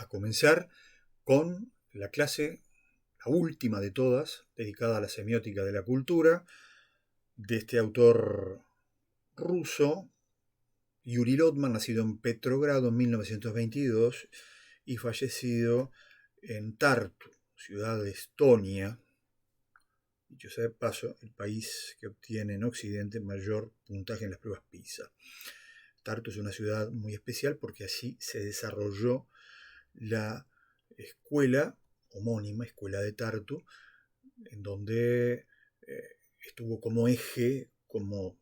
a comenzar con la clase, la última de todas, dedicada a la semiótica de la cultura, de este autor ruso, Yuri Lotman, nacido en Petrogrado en 1922 y fallecido en Tartu, ciudad de Estonia, dicho sea de paso, el país que obtiene en Occidente mayor puntaje en las pruebas PISA. Tartu es una ciudad muy especial porque allí se desarrolló la escuela homónima, Escuela de Tartu, en donde estuvo como eje, como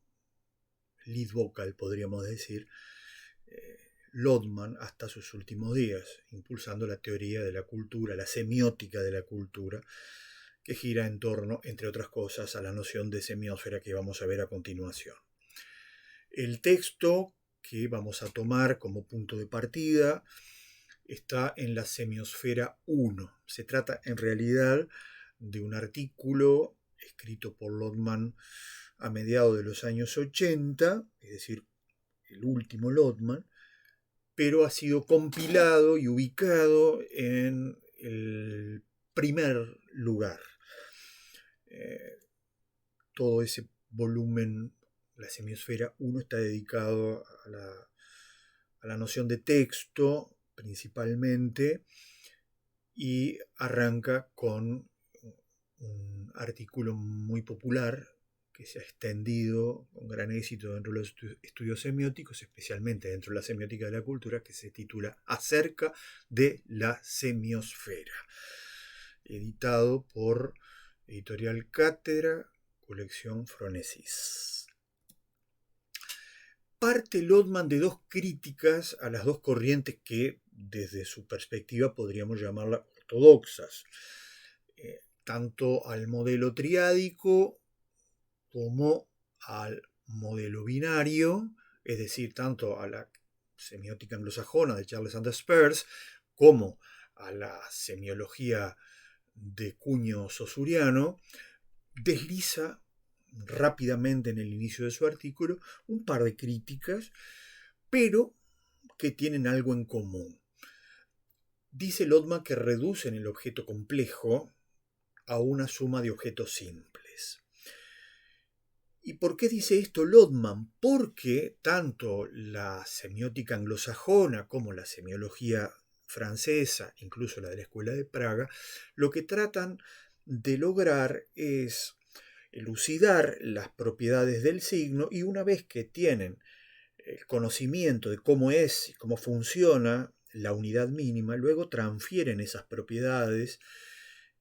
lead vocal, podríamos decir, Lotman hasta sus últimos días, impulsando la teoría de la cultura, la semiótica de la cultura, que gira en torno, entre otras cosas, a la noción de semiósfera que vamos a ver a continuación. El texto que vamos a tomar como punto de partida está en la Semiosfera 1. Se trata en realidad de un artículo escrito por Lotman a mediados de los años 80, es decir, el último Lotman, pero ha sido compilado y ubicado en el primer lugar. Todo ese volumen, la Semiosfera 1, está dedicado a la noción de texto principalmente, y arranca con un artículo muy popular que se ha extendido con gran éxito dentro de los estudios semióticos, especialmente dentro de la semiótica de la cultura, que se titula Acerca de la semiosfera, editado por Editorial Cátedra, colección Phronesis. Parte Lotman de dos críticas a las dos corrientes que, desde su perspectiva, podríamos llamarlas ortodoxas, tanto al modelo triádico como al modelo binario, es decir, tanto a la semiótica anglosajona de Charles Sanders Peirce como a la semiología de cuño saussuriano. Desliza rápidamente en el inicio de su artículo un par de críticas, pero que tienen algo en común. Dice Lotman que reducen el objeto complejo a una suma de objetos simples. ¿Y por qué dice esto Lotman? Porque tanto la semiótica anglosajona como la semiología francesa, incluso la de la Escuela de Praga, lo que tratan de lograr es elucidar las propiedades del signo, y una vez que tienen el conocimiento de cómo es y cómo funciona la unidad mínima, luego transfieren esas propiedades,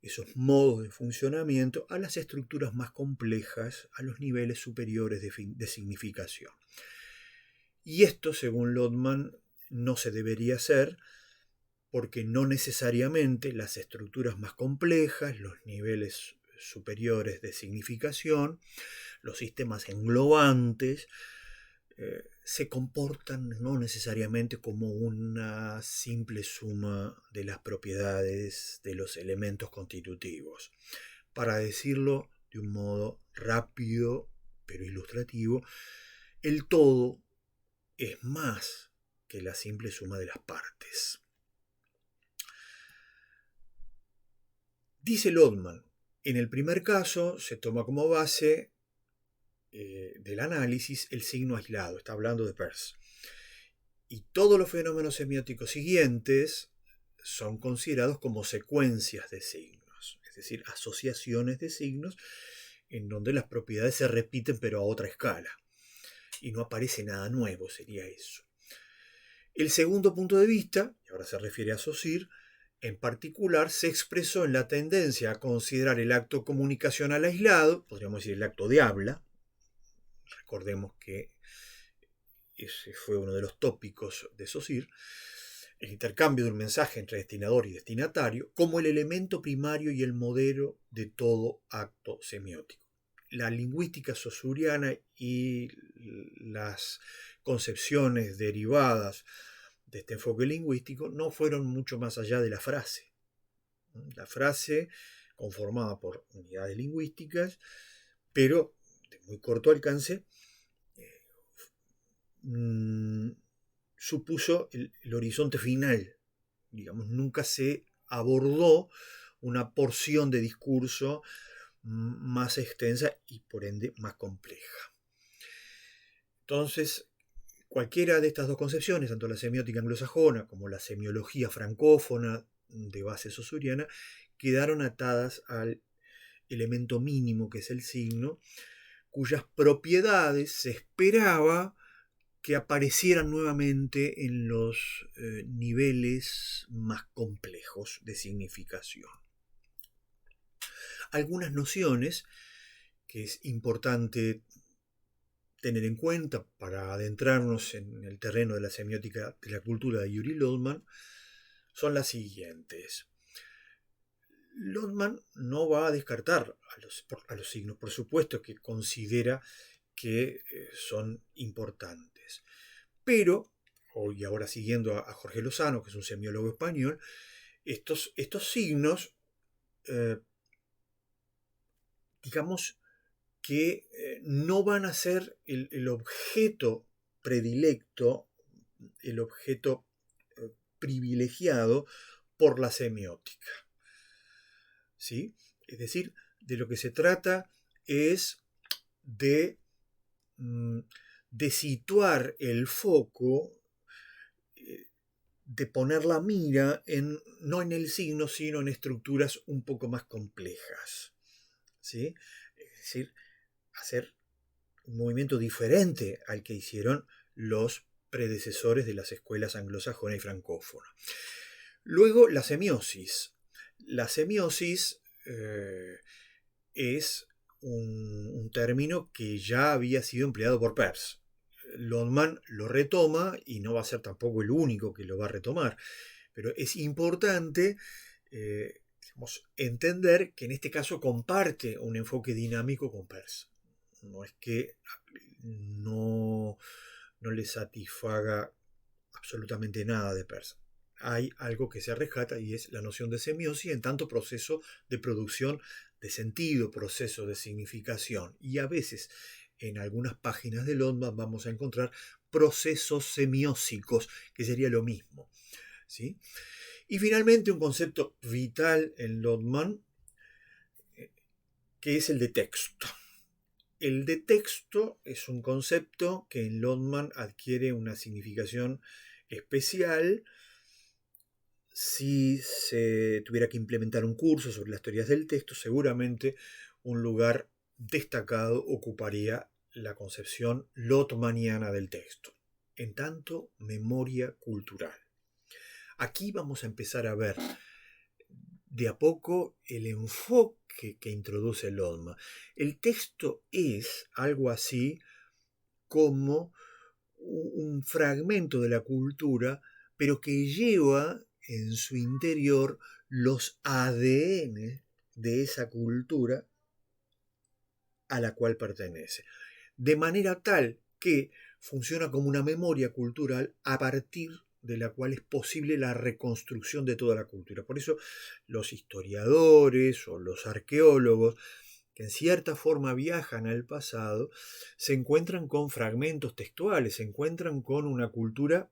esos modos de funcionamiento, a las estructuras más complejas, a los niveles superiores de significación. Y esto, según Lotman, no se debería hacer, porque no necesariamente las estructuras más complejas, los niveles superiores de significación, los sistemas englobantes, se comportan no necesariamente como una simple suma de las propiedades de los elementos constitutivos. Para decirlo de un modo rápido pero ilustrativo, el todo es más que la simple suma de las partes. Dice Lotman, en el primer caso se toma como base del análisis el signo aislado, está hablando de Peirce, y todos los fenómenos semióticos siguientes son considerados como secuencias de signos, es decir, asociaciones de signos en donde las propiedades se repiten pero a otra escala, y no aparece nada nuevo, sería eso. El segundo punto de vista, y ahora se refiere a Saussure, en particular se expresó en la tendencia a considerar el acto comunicacional aislado, podríamos decir el acto de habla. Recordemos que ese fue uno de los tópicos de Saussure, el intercambio de un mensaje entre destinador y destinatario, como el elemento primario y el modelo de todo acto semiótico. La lingüística saussuriana y las concepciones derivadas de este enfoque lingüístico no fueron mucho más allá de la frase. La frase, conformada por unidades lingüísticas, pero de muy corto alcance, supuso el horizonte final digamos, nunca se abordó una porción de discurso más extensa y por ende más compleja. Entonces, cualquiera de estas dos concepciones, tanto la semiótica anglosajona como la semiología francófona de base saussuriana, quedaron atadas al elemento mínimo que es el signo, cuyas propiedades se esperaba que aparecieran nuevamente en los niveles más complejos de significación. Algunas nociones que es importante tener en cuenta para adentrarnos en el terreno de la semiótica de la cultura de Yuri Lodman son las siguientes. Lodman no va a descartar a los signos, por supuesto que considera que son importantes. Pero, y ahora siguiendo a Jorge Lozano, que es un semiólogo español, estos signos, digamos que no van a ser el objeto predilecto, el objeto privilegiado por la semiótica. ¿Sí? Es decir, de lo que se trata es de situar el foco, de poner la mira no en el signo, sino en estructuras un poco más complejas. ¿Sí? Es decir, hacer un movimiento diferente al que hicieron los predecesores de las escuelas anglosajona y francófona. Luego, la semiosis. La semiosis es un término que ya había sido empleado por Peirce. Lodman lo retoma y no va a ser tampoco el único que lo va a retomar, pero es importante entender que en este caso comparte un enfoque dinámico con Peirce. No es que no le satisfaga absolutamente nada de Peirce. Hay algo que se rescata y es la noción de semiosis en tanto proceso de producción de sentido, proceso de significación. Y a veces en algunas páginas de Lodman vamos a encontrar procesos semiósicos, que sería lo mismo. ¿Sí? Y finalmente un concepto vital en Lodman, que es el de texto. El de texto es un concepto que en Lodman adquiere una significación especial. Si se tuviera que implementar un curso sobre las teorías del texto, seguramente un lugar destacado ocuparía la concepción lodmaniana del texto, en tanto memoria cultural. Aquí vamos a empezar a ver de a poco el enfoque que introduce Lodman. El texto es algo así como un fragmento de la cultura, pero que lleva en su interior los ADN de esa cultura a la cual pertenece. De manera tal que funciona como una memoria cultural a partir de la cual es posible la reconstrucción de toda la cultura. Por eso los historiadores o los arqueólogos que en cierta forma viajan al pasado, se encuentran con fragmentos textuales, se encuentran con una cultura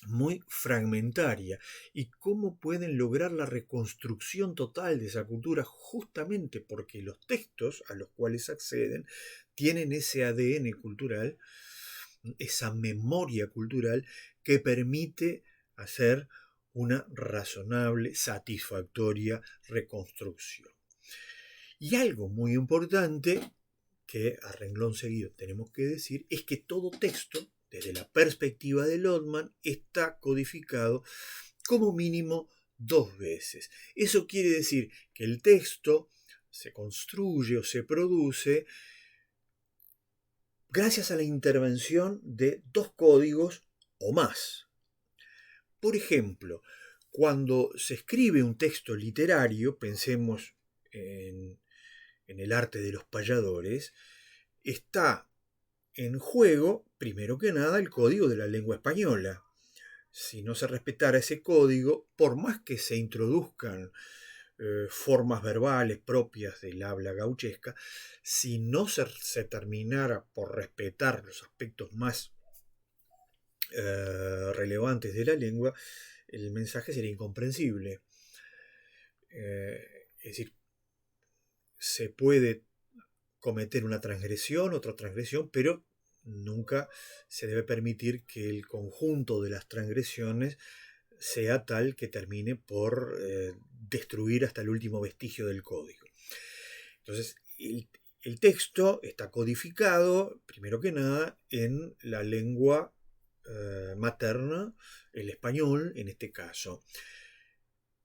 muy fragmentaria. ¿Y cómo pueden lograr la reconstrucción total de esa cultura? Justamente porque los textos a los cuales acceden tienen ese ADN cultural, esa memoria cultural que permite hacer una razonable, satisfactoria reconstrucción. Y algo muy importante que a renglón seguido tenemos que decir es que todo texto, desde la perspectiva de Lodman, está codificado como mínimo 2 veces. Eso quiere decir que el texto se construye o se produce gracias a la intervención de 2 códigos o más. Por ejemplo, cuando se escribe un texto literario, pensemos en el arte de los payadores, está en juego, primero que nada, el código de la lengua española. Si no se respetara ese código, por más que se introduzcan formas verbales propias del habla gauchesca, si no se terminara por respetar los aspectos más relevantes de la lengua, el mensaje sería incomprensible. Es decir, se puede cometer una transgresión, otra transgresión, pero nunca se debe permitir que el conjunto de las transgresiones sea tal que termine por destruir hasta el último vestigio del código. Entonces, el texto está codificado, primero que nada, en la lengua materna, el español en este caso.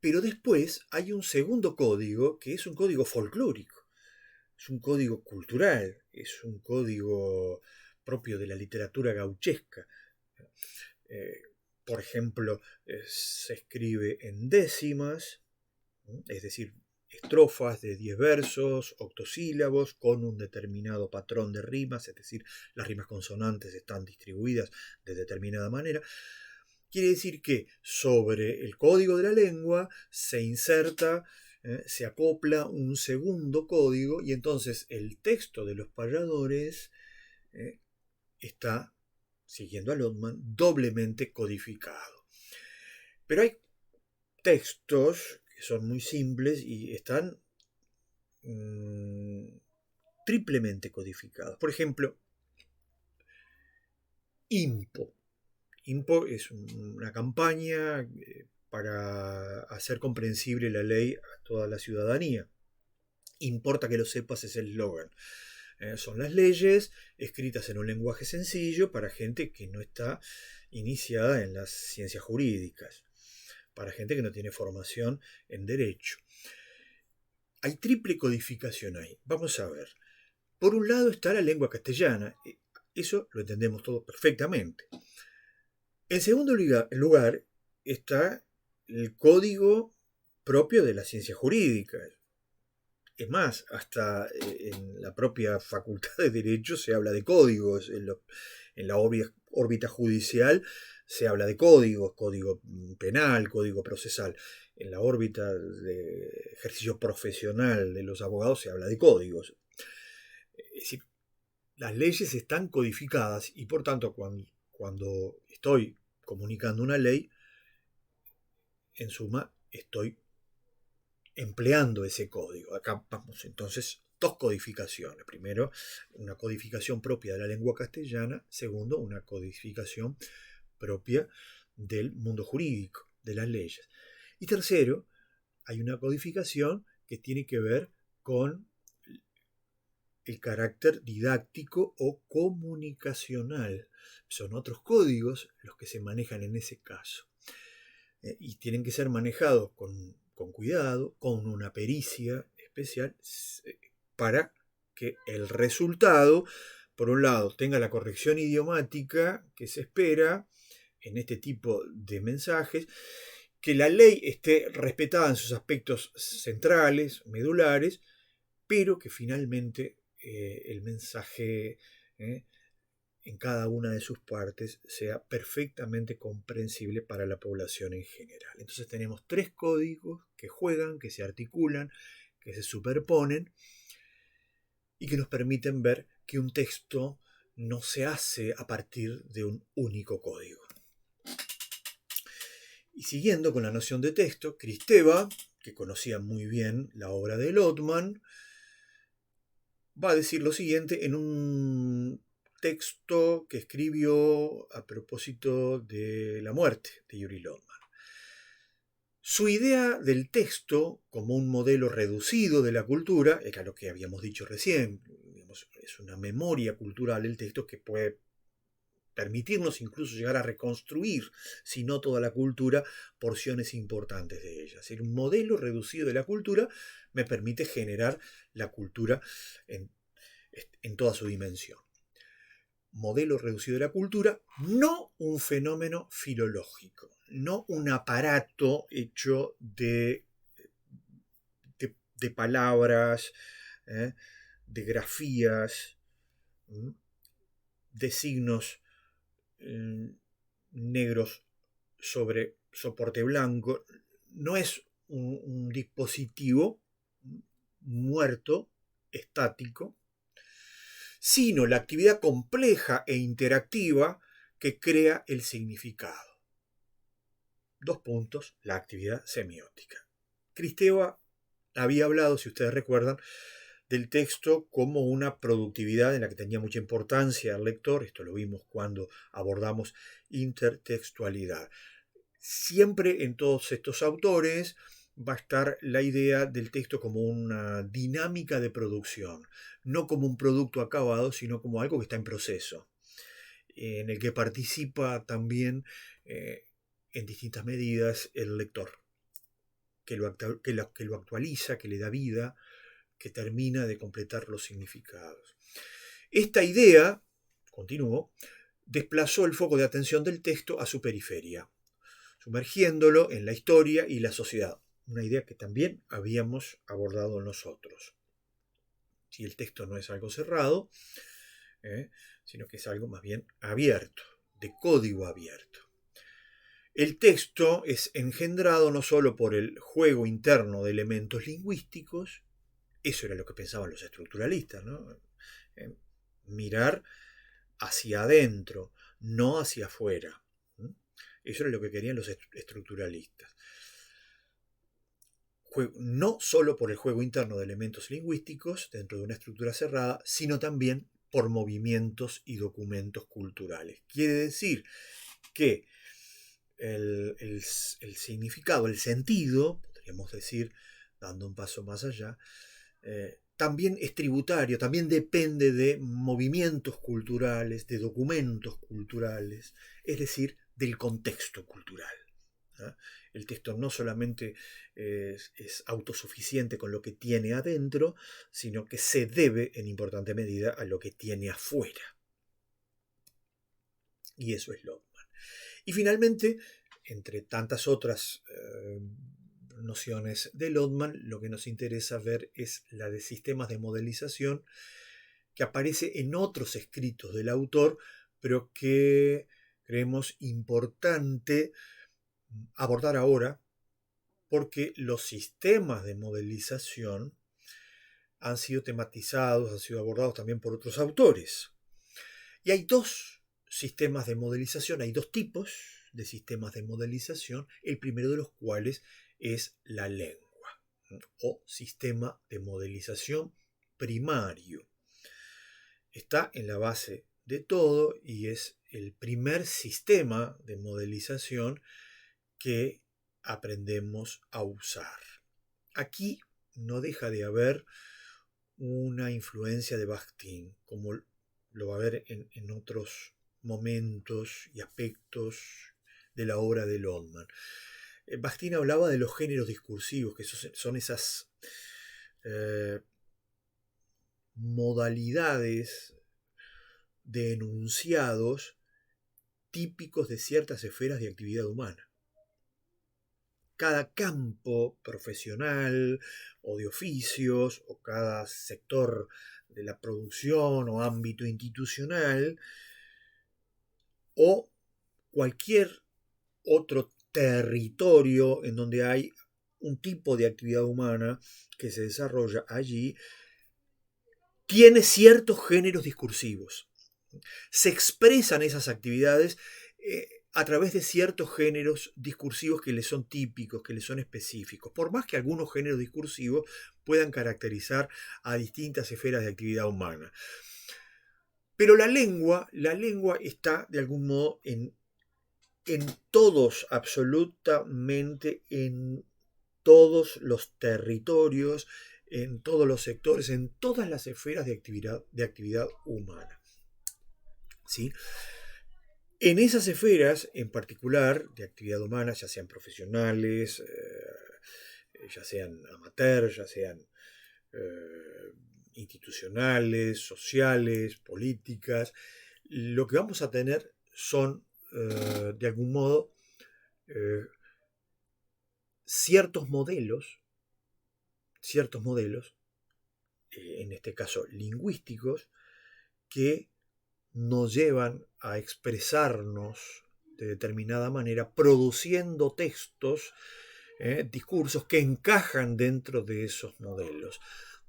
Pero después hay un segundo código que es un código folclórico, es un código cultural, es un código propio de la literatura gauchesca. Por ejemplo, se escribe en décimas, es decir, estrofas de 10 versos, octosílabos, con un determinado patrón de rimas, es decir, las rimas consonantes están distribuidas de determinada manera. Quiere decir que sobre el código de la lengua se inserta, se acopla un segundo código y entonces el texto de los payadores está, siguiendo a Lotman, doblemente codificado. Pero hay textos que son muy simples y están triplemente codificados. Por ejemplo, IMPO. IMPO es una campaña para hacer comprensible la ley a toda la ciudadanía. Importa que lo sepas es el eslogan. Son las leyes escritas en un lenguaje sencillo para gente que no está iniciada en las ciencias jurídicas, para gente que no tiene formación en derecho. Hay triple codificación ahí. Vamos a ver. Por un lado está la lengua castellana. Eso lo entendemos todos perfectamente. En segundo lugar está el código propio de las ciencias jurídicas. Es más, hasta en la propia facultad de Derecho se habla de códigos. En la órbita judicial se habla de códigos, código penal, código procesal. En la órbita de ejercicio profesional de los abogados se habla de códigos. Es decir, las leyes están codificadas y por tanto cuando estoy comunicando una ley, en suma estoy empleando ese código. Acá vamos entonces dos codificaciones. Primero, una codificación propia de la lengua castellana. Segundo, una codificación propia del mundo jurídico, de las leyes. Y tercero, hay una codificación que tiene que ver con el carácter didáctico o comunicacional. Son otros códigos los que se manejan en ese caso. Y tienen que ser manejados con cuidado, con una pericia especial, para que el resultado, por un lado, tenga la corrección idiomática que se espera en este tipo de mensajes, que la ley esté respetada en sus aspectos centrales, medulares, pero que finalmente el mensaje en cada una de sus partes sea perfectamente comprensible para la población en general. Entonces tenemos tres códigos que juegan, que se articulan, que se superponen y que nos permiten ver que un texto no se hace a partir de un único código. Y siguiendo con la noción de texto, Kristeva, que conocía muy bien la obra de Lotman, va a decir lo siguiente en un texto que escribió a propósito de la muerte de Yuri Lotman. Su idea del texto como un modelo reducido de la cultura, era lo que habíamos dicho recién, es una memoria cultural el texto que puede permitirnos incluso llegar a reconstruir, si no toda la cultura, porciones importantes de ella. Es decir, un modelo reducido de la cultura me permite generar la cultura en toda su dimensión. Modelo reducido de la cultura, no un fenómeno filológico, no un aparato hecho de palabras, de grafías, de signos negros sobre soporte blanco. No es un dispositivo muerto, estático, sino la actividad compleja e interactiva que crea el significado. la actividad semiótica. Kristeva había hablado, si ustedes recuerdan, del texto como una productividad en la que tenía mucha importancia el lector. Esto lo vimos cuando abordamos intertextualidad. Siempre en todos estos autores va a estar la idea del texto como una dinámica de producción, no como un producto acabado, sino como algo que está en proceso, en el que participa también en distintas medidas el lector, que lo actualiza, que le da vida, que termina de completar los significados. Esta idea, continúo, desplazó el foco de atención del texto a su periferia, sumergiéndolo en la historia y la sociedad, una idea que también habíamos abordado nosotros. Si el texto no es algo cerrado, sino que es algo más bien abierto, de código abierto. El texto es engendrado no solo por el juego interno de elementos lingüísticos, eso era lo que pensaban los estructuralistas, ¿no? Mirar hacia adentro, no hacia afuera. Eso era lo que querían los estructuralistas. No solo por el juego interno de elementos lingüísticos dentro de una estructura cerrada, sino también por movimientos y documentos culturales. Quiere decir que el significado, el sentido, podríamos decir, dando un paso más allá, también es tributario, también depende de movimientos culturales, de documentos culturales, es decir, del contexto cultural. El texto no solamente es autosuficiente con lo que tiene adentro, sino que se debe en importante medida a lo que tiene afuera. Y eso es Lotman. Y finalmente, entre tantas otras nociones de Lotman, lo que nos interesa ver es la de sistemas de modelización, que aparece en otros escritos del autor, pero que creemos importante abordar ahora, porque los sistemas de modelización han sido tematizados, han sido abordados también por otros autores. Y hay dos sistemas de modelización, hay dos tipos de sistemas de modelización, el primero de los cuales es la lengua, o sistema de modelización primario. Está en la base de todo y es el primer sistema de modelización que aprendemos a usar. Aquí no deja de haber una influencia de Bakhtin, como lo va a haber en otros momentos y aspectos de la obra de Lotman. Bakhtin hablaba de los géneros discursivos, que son esas modalidades de enunciados típicos de ciertas esferas de actividad humana. Cada campo profesional o de oficios, o cada sector de la producción o ámbito institucional, o cualquier otro territorio en donde hay un tipo de actividad humana que se desarrolla allí, tiene ciertos géneros discursivos. Se expresan esas actividades a través de ciertos géneros discursivos que les son típicos, que les son específicos, por más que algunos géneros discursivos puedan caracterizar a distintas esferas de actividad humana. Pero la lengua está de algún modo en todos, absolutamente en todos los territorios, en todos los sectores, en todas las esferas de actividad humana. ¿Sí? En esas esferas, en particular, de actividad humana, ya sean profesionales, ya sean amateurs, ya sean institucionales, sociales, políticas, lo que vamos a tener son, de algún modo, ciertos modelos, en este caso lingüísticos, que nos llevan a expresarnos de determinada manera, produciendo textos, discursos que encajan dentro de esos modelos,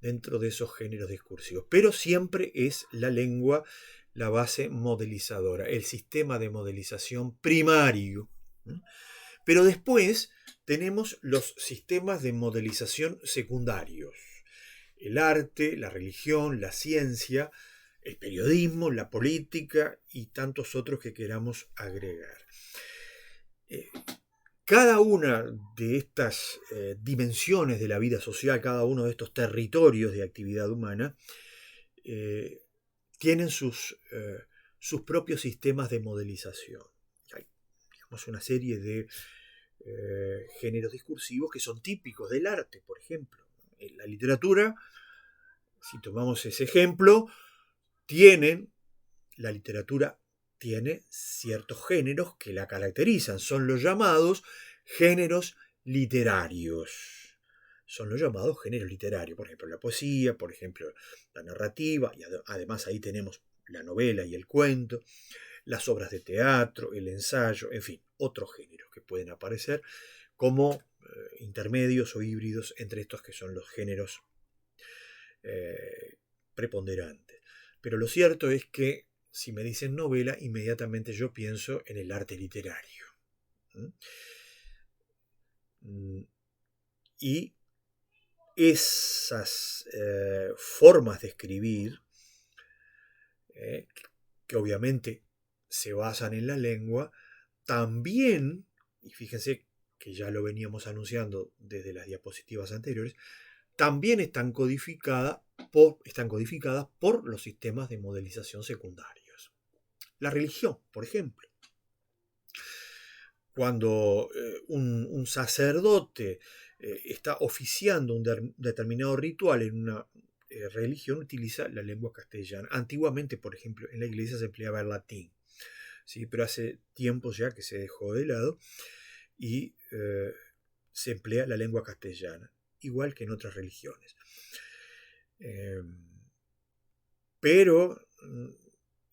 dentro de esos géneros discursivos. Pero siempre es la lengua la base modelizadora, el sistema de modelización primario. Pero después tenemos los sistemas de modelización secundarios. El arte, la religión, la ciencia, el periodismo, la política y tantos otros que queramos agregar. Cada una de estas dimensiones de la vida social, cada uno de estos territorios de actividad humana, tienen sus propios sistemas de modelización. Hay, digamos, una serie de géneros discursivos que son típicos del arte, por ejemplo. En la literatura, si tomamos ese ejemplo, la literatura tiene ciertos géneros que la caracterizan, son los llamados géneros literarios. Son los llamados géneros literarios, por ejemplo, la poesía, por ejemplo, la narrativa, y además ahí tenemos la novela y el cuento, las obras de teatro, el ensayo, en fin, otros géneros que pueden aparecer como intermedios o híbridos entre estos que son los géneros preponderantes. Pero lo cierto es que si me dicen novela, inmediatamente yo pienso en el arte literario. Y esas formas de escribir, que obviamente se basan en la lengua, también, y fíjense que ya lo veníamos anunciando desde las diapositivas anteriores, también están codificadas por los sistemas de modelización secundarios. La religión, por ejemplo. Cuando un sacerdote está oficiando un determinado ritual en una religión, utiliza la lengua castellana. Antiguamente, por ejemplo, en la iglesia se empleaba el latín, ¿sí? Pero hace tiempo ya que se dejó de lado y se emplea la lengua castellana, igual que en otras religiones. Pero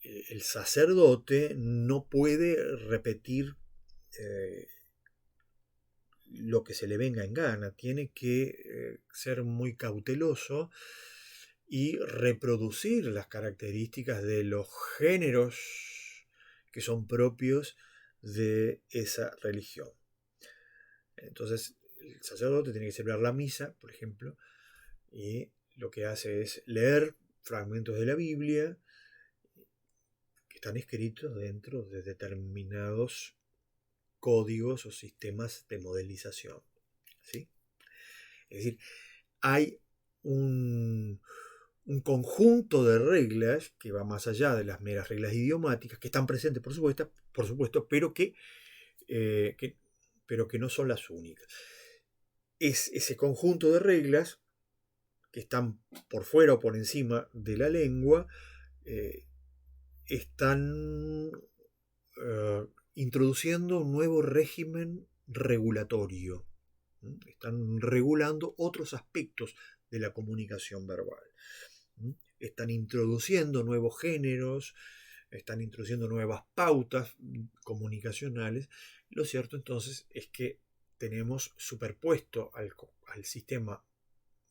el sacerdote no puede repetir lo que se le venga en gana, tiene que ser muy cauteloso y reproducir las características de los géneros que son propios de esa religión. Entonces, el sacerdote tiene que celebrar la misa, por ejemplo, y lo que hace es leer fragmentos de la Biblia que están escritos dentro de determinados códigos o sistemas de modelización, ¿sí? Es decir, hay un conjunto de reglas que va más allá de las meras reglas idiomáticas, que están presentes, por supuesto, pero que no son las únicas. Es ese conjunto de reglas que están por fuera o por encima de la lengua, están introduciendo un nuevo régimen regulatorio. Están regulando otros aspectos de la comunicación verbal. Están introduciendo nuevos géneros, están introduciendo nuevas pautas comunicacionales. Lo cierto entonces es que tenemos superpuesto al sistema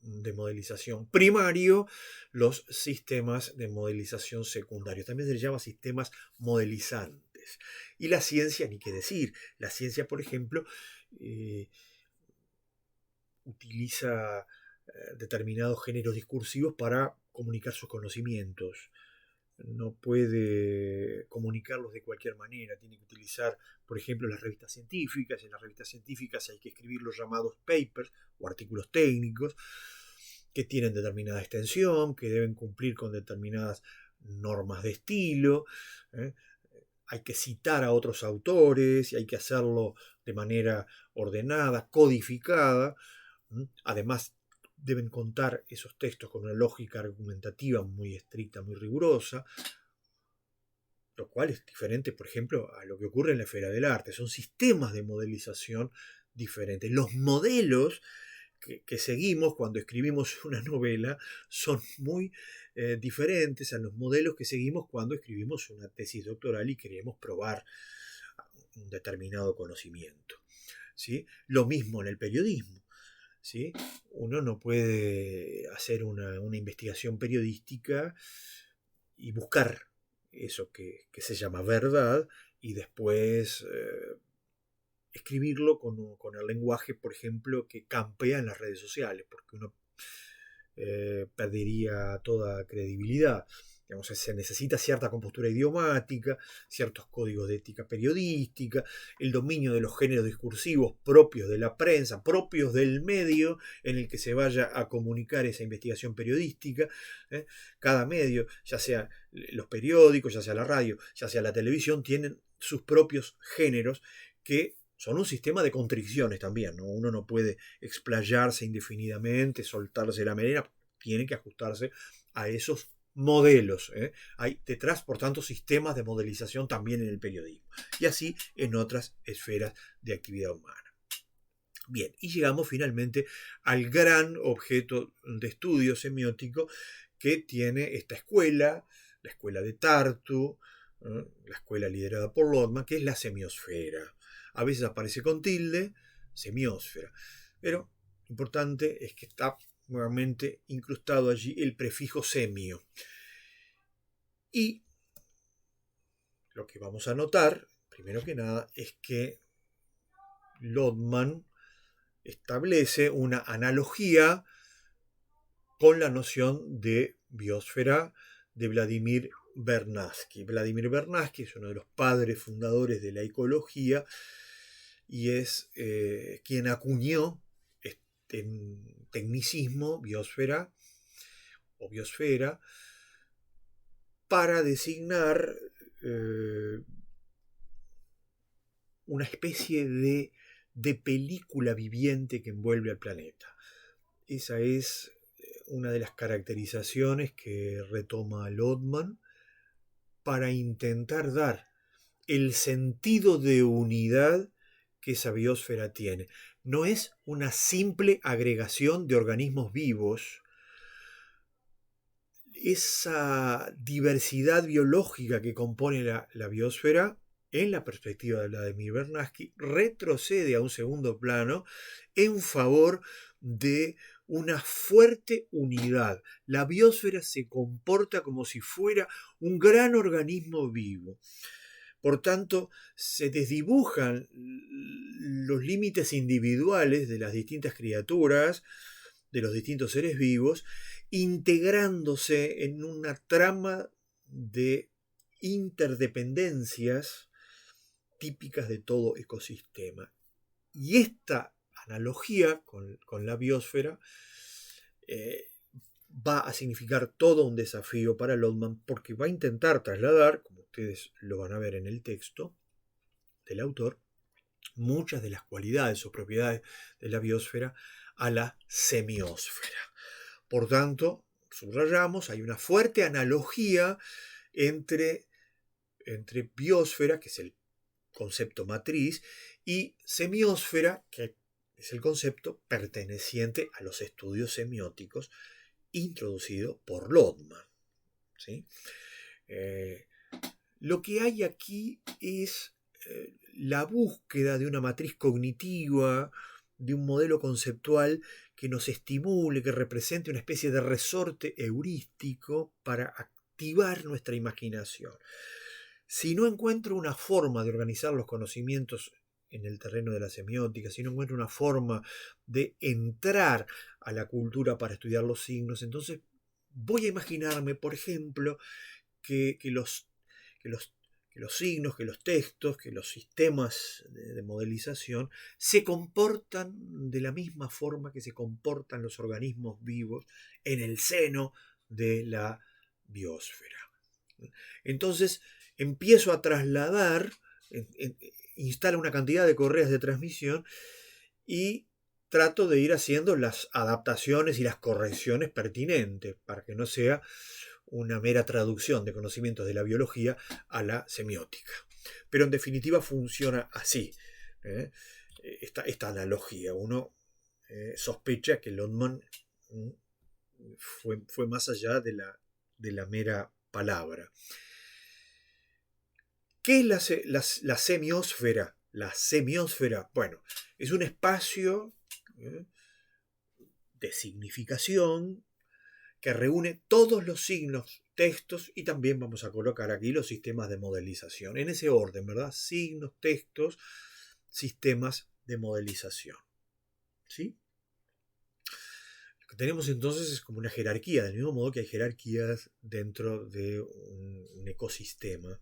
de modelización primario los sistemas de modelización secundarios. También se les llama sistemas modelizantes. Y la ciencia, ni qué decir. La ciencia, por ejemplo, utiliza determinados géneros discursivos para comunicar sus conocimientos. No puede comunicarlos de cualquier manera. Tiene que utilizar, por ejemplo, las revistas científicas. En las revistas científicas hay que escribir los llamados papers o artículos técnicos que tienen determinada extensión, que deben cumplir con determinadas normas de estilo. Hay que citar a otros autores y hay que hacerlo de manera ordenada, codificada. Además, deben contar esos textos con una lógica argumentativa muy estricta, muy rigurosa, lo cual es diferente, por ejemplo, a lo que ocurre en la esfera del arte. Son sistemas de modelización diferentes. Los modelos que seguimos cuando escribimos una novela son muy diferentes a los modelos que seguimos cuando escribimos una tesis doctoral y queremos probar un determinado conocimiento, ¿sí? Lo mismo en el periodismo. ¿Sí? Uno no puede hacer una investigación periodística y buscar eso que se llama verdad y después escribirlo con el lenguaje, por ejemplo, que campea en las redes sociales, porque uno perdería toda credibilidad. Digamos, se necesita cierta compostura idiomática, ciertos códigos de ética periodística, el dominio de los géneros discursivos propios de la prensa, propios del medio en el que se vaya a comunicar esa investigación periodística. Cada medio, ya sea los periódicos, ya sea la radio, ya sea la televisión, tienen sus propios géneros que son un sistema de constricciones también, ¿no? Uno no puede explayarse indefinidamente, soltarse la melena, tiene que ajustarse a esos modelos. Hay detrás, por tanto, sistemas de modelización también en el periodismo y así en otras esferas de actividad humana. Bien, y llegamos finalmente al gran objeto de estudio semiótico que tiene esta escuela, la escuela de Tartu, la escuela liderada por Lodman, que es la semiosfera. A veces aparece con tilde, semiosfera, pero lo importante es que está nuevamente incrustado allí el prefijo semio. Y lo que vamos a notar, primero que nada, es que Lodman establece una analogía con la noción de biosfera de Vladimir Vernadsky. Vladimir Vernadsky es uno de los padres fundadores de la ecología y es quien acuñó este tecnicismo, biosfera o biosfera, para designar una especie de película viviente que envuelve al planeta. Esa es una de las caracterizaciones que retoma Lodman para intentar dar el sentido de unidad que esa biosfera tiene. No es una simple agregación de organismos vivos. Esa diversidad biológica que compone la biosfera, en la perspectiva de Vladimir Vernadsky, retrocede a un segundo plano en favor de una fuerte unidad. La biosfera se comporta como si fuera un gran organismo vivo. Por tanto, se desdibujan los límites individuales de las distintas criaturas, de los distintos seres vivos, integrándose en una trama de interdependencias típicas de todo ecosistema. Y esta analogía con la biosfera va a significar todo un desafío para Lodman, porque va a intentar trasladar, como ustedes lo van a ver en el texto del autor, muchas de las cualidades o propiedades de la biosfera a la semiosfera. Por tanto, subrayamos, hay una fuerte analogía entre biosfera, que es el concepto matriz, y semiosfera, que es el concepto perteneciente a los estudios semióticos introducido por Lodman. ¿Sí? Lo que hay aquí es la búsqueda de una matriz cognitiva, de un modelo conceptual que nos estimule, que represente una especie de resorte heurístico para activar nuestra imaginación. Si no encuentro una forma de organizar los conocimientos en el terreno de la semiótica, si no encuentro una forma de entrar a la cultura para estudiar los signos, entonces voy a imaginarme, por ejemplo, que los signos, que los textos, que los sistemas de modelización se comportan de la misma forma que se comportan los organismos vivos en el seno de la biosfera. Entonces empiezo a trasladar, instalo una cantidad de correas de transmisión y trato de ir haciendo las adaptaciones y las correcciones pertinentes para que no sea una mera traducción de conocimientos de la biología a la semiótica. Pero en definitiva funciona así, esta analogía. Uno sospecha que Lodman fue más allá de la mera palabra. ¿Qué es la semiosfera? La semiosfera, bueno, es un espacio de significación que reúne todos los signos, textos y también vamos a colocar aquí los sistemas de modelización. En ese orden, ¿verdad? Signos, textos, sistemas de modelización. ¿Sí? Lo que tenemos entonces es como una jerarquía, del mismo modo que hay jerarquías dentro de un ecosistema.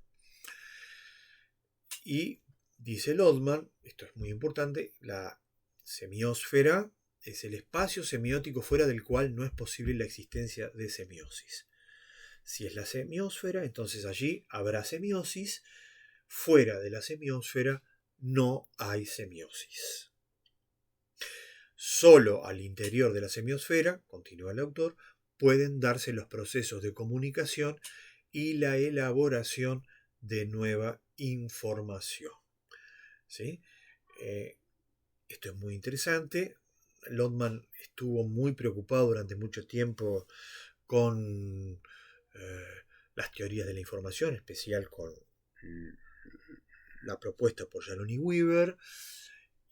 Y dice Lodman, esto es muy importante, la semiósfera es el espacio semiótico fuera del cual no es posible la existencia de semiosis. Si es la semiósfera, entonces allí habrá semiosis. Fuera de la semiósfera no hay semiosis. Solo al interior de la semiósfera, continúa el autor, pueden darse los procesos de comunicación y la elaboración de nueva información. ¿Sí? Esto es muy interesante. Lodman estuvo muy preocupado durante mucho tiempo con las teorías de la información, en especial con la propuesta por Jalón y Weaver,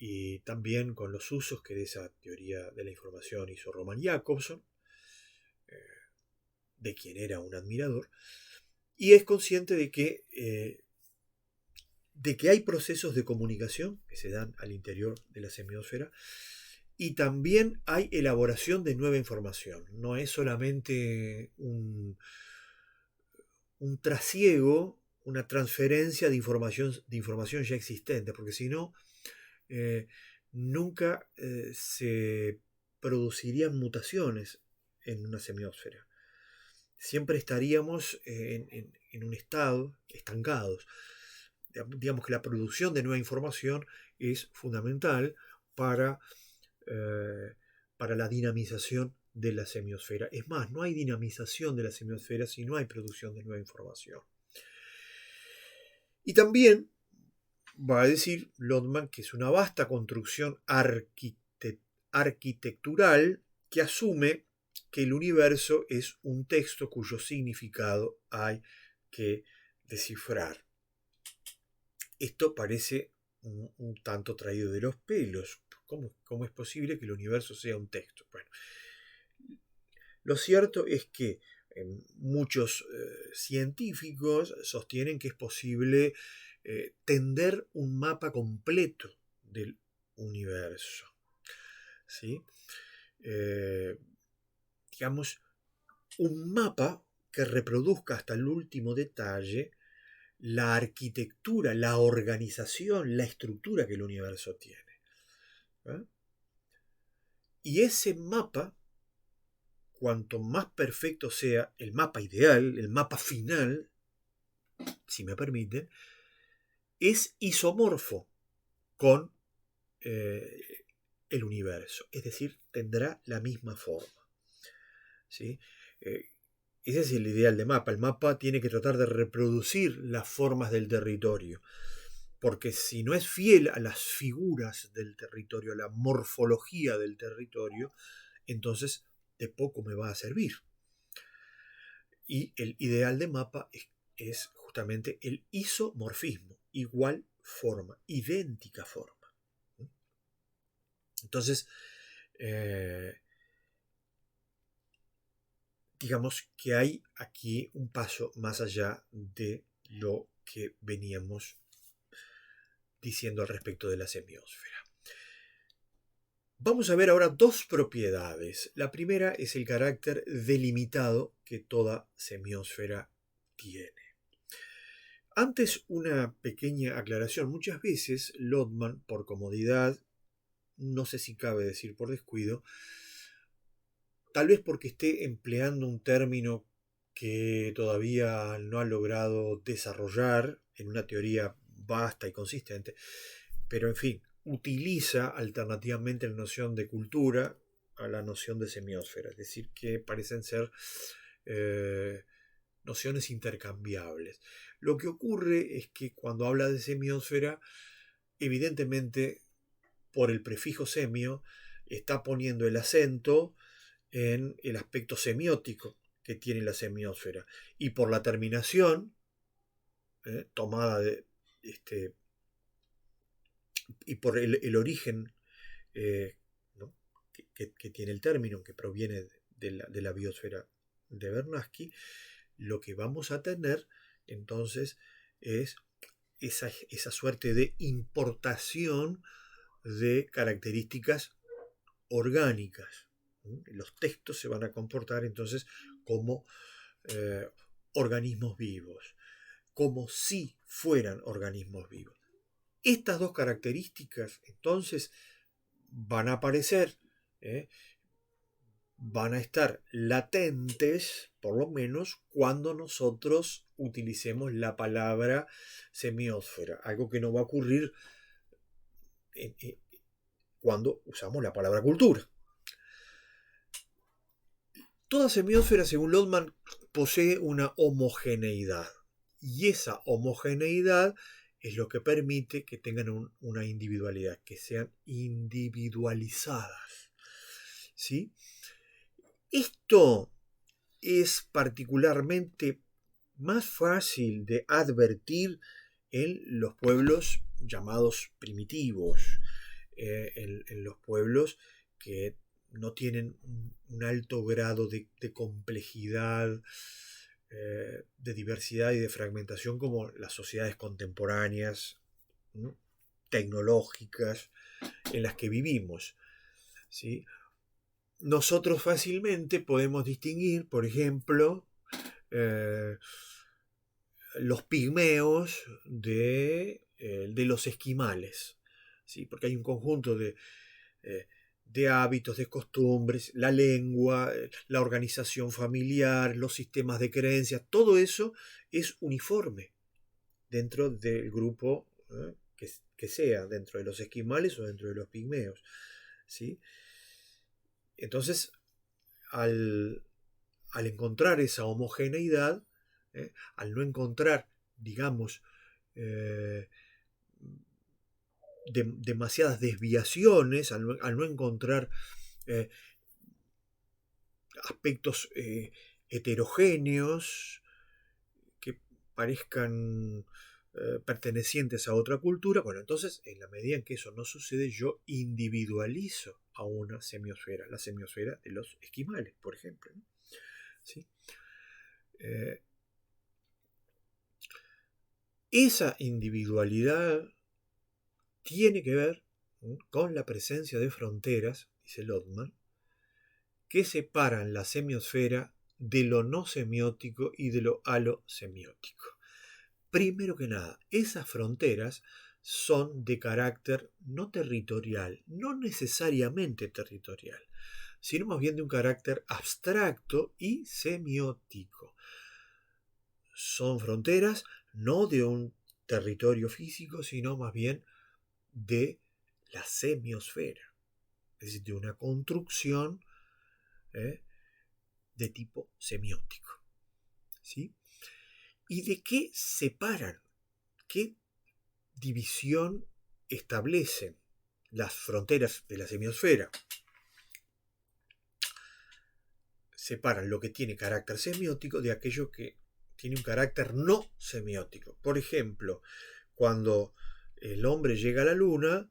y también con los usos que de esa teoría de la información hizo Roman Jakobson, de quien era un admirador, y es consciente de que hay procesos de comunicación que se dan al interior de la semiósfera, y también hay elaboración de nueva información. No es solamente un trasiego, una transferencia de información ya existente, porque si no, nunca se producirían mutaciones en una semiósfera. Siempre estaríamos en un estado estancados. Digamos que la producción de nueva información es fundamental para la dinamización de la semiósfera. Es más, no hay dinamización de la semiósfera si no hay producción de nueva información. Y también va a decir Lodman que es una vasta construcción arquitectural que asume que el universo es un texto cuyo significado hay que descifrar. Esto parece un tanto traído de los pelos. ¿Cómo es posible que el universo sea un texto? Bueno, lo cierto es que muchos científicos sostienen que es posible tender un mapa completo del universo. ¿Sí? Digamos, un mapa que reproduzca hasta el último detalle la arquitectura, la organización, la estructura que el universo tiene. ¿Eh? Y ese mapa, cuanto más perfecto sea el mapa ideal, el mapa final, si me permiten, es isomorfo con el universo, es decir, tendrá la misma forma. ¿Sí? Ese es el ideal de mapa. El mapa tiene que tratar de reproducir las formas del territorio, porque si no es fiel a las figuras del territorio, a la morfología del territorio, entonces de poco me va a servir. Y el ideal de mapa es justamente el isomorfismo, igual forma, idéntica forma. Entonces, digamos que hay aquí un paso más allá de lo que veníamos diciendo al respecto de la semiósfera. Vamos a ver ahora dos propiedades. La primera es el carácter delimitado que toda semiósfera tiene. Antes, una pequeña aclaración. Muchas veces Lodman, por comodidad, no sé si cabe decir por descuido, tal vez porque esté empleando un término que todavía no ha logrado desarrollar en una teoría vasta y consistente, pero en fin, utiliza alternativamente la noción de cultura a la noción de semiósfera, es decir, que parecen ser nociones intercambiables. Lo que ocurre es que cuando habla de semiósfera, evidentemente, por el prefijo semio, está poniendo el acento en el aspecto semiótico que tiene la semiósfera, y por la terminación tomada de y por el origen ¿no? que tiene el término, que proviene de la biosfera de Bernanke, lo que vamos a tener entonces es esa suerte de importación de características orgánicas. Los textos se van a comportar entonces como organismos vivos, como si fueran organismos vivos. Estas dos características entonces van a aparecer, van a estar latentes, por lo menos, cuando nosotros utilicemos la palabra semiósfera, algo que no va a ocurrir cuando usamos la palabra cultura. Toda semiósfera, según Lotman, posee una homogeneidad, y esa homogeneidad es lo que permite que tengan una individualidad, que sean individualizadas. ¿Sí? Esto es particularmente más fácil de advertir en los pueblos llamados primitivos, en los pueblos que no tienen un alto grado de complejidad, de diversidad y de fragmentación como las sociedades contemporáneas, ¿no?, tecnológicas en las que vivimos. ¿Sí? Nosotros fácilmente podemos distinguir, por ejemplo, los pigmeos de los esquimales, ¿sí? Porque hay un conjunto de hábitos, de costumbres, la lengua, la organización familiar, los sistemas de creencias, todo eso es uniforme dentro del grupo que sea, dentro de los esquimales o dentro de los pigmeos, ¿sí? Entonces, al encontrar esa homogeneidad, al no encontrar, digamos, demasiadas desviaciones, al no encontrar aspectos heterogéneos que parezcan pertenecientes a otra cultura, bueno, entonces en la medida en que eso no sucede, yo individualizo a una semiosfera, la semiosfera de los esquimales, por ejemplo, ¿no? ¿Sí? Esa individualidad tiene que ver con la presencia de fronteras, dice Lotman, que separan la semiosfera de lo no semiótico y de lo alosemiótico. Primero que nada, esas fronteras son de carácter no territorial, no necesariamente territorial, sino más bien de un carácter abstracto y semiótico. Son fronteras no de un territorio físico, sino más bien de la semiosfera, es decir, de una construcción de tipo semiótico. ¿Sí? ¿Y de qué separan? ¿Qué división establecen las fronteras de la semiosfera? Separan lo que tiene carácter semiótico de aquello que tiene un carácter no semiótico. Por ejemplo, cuando el hombre llega a la Luna,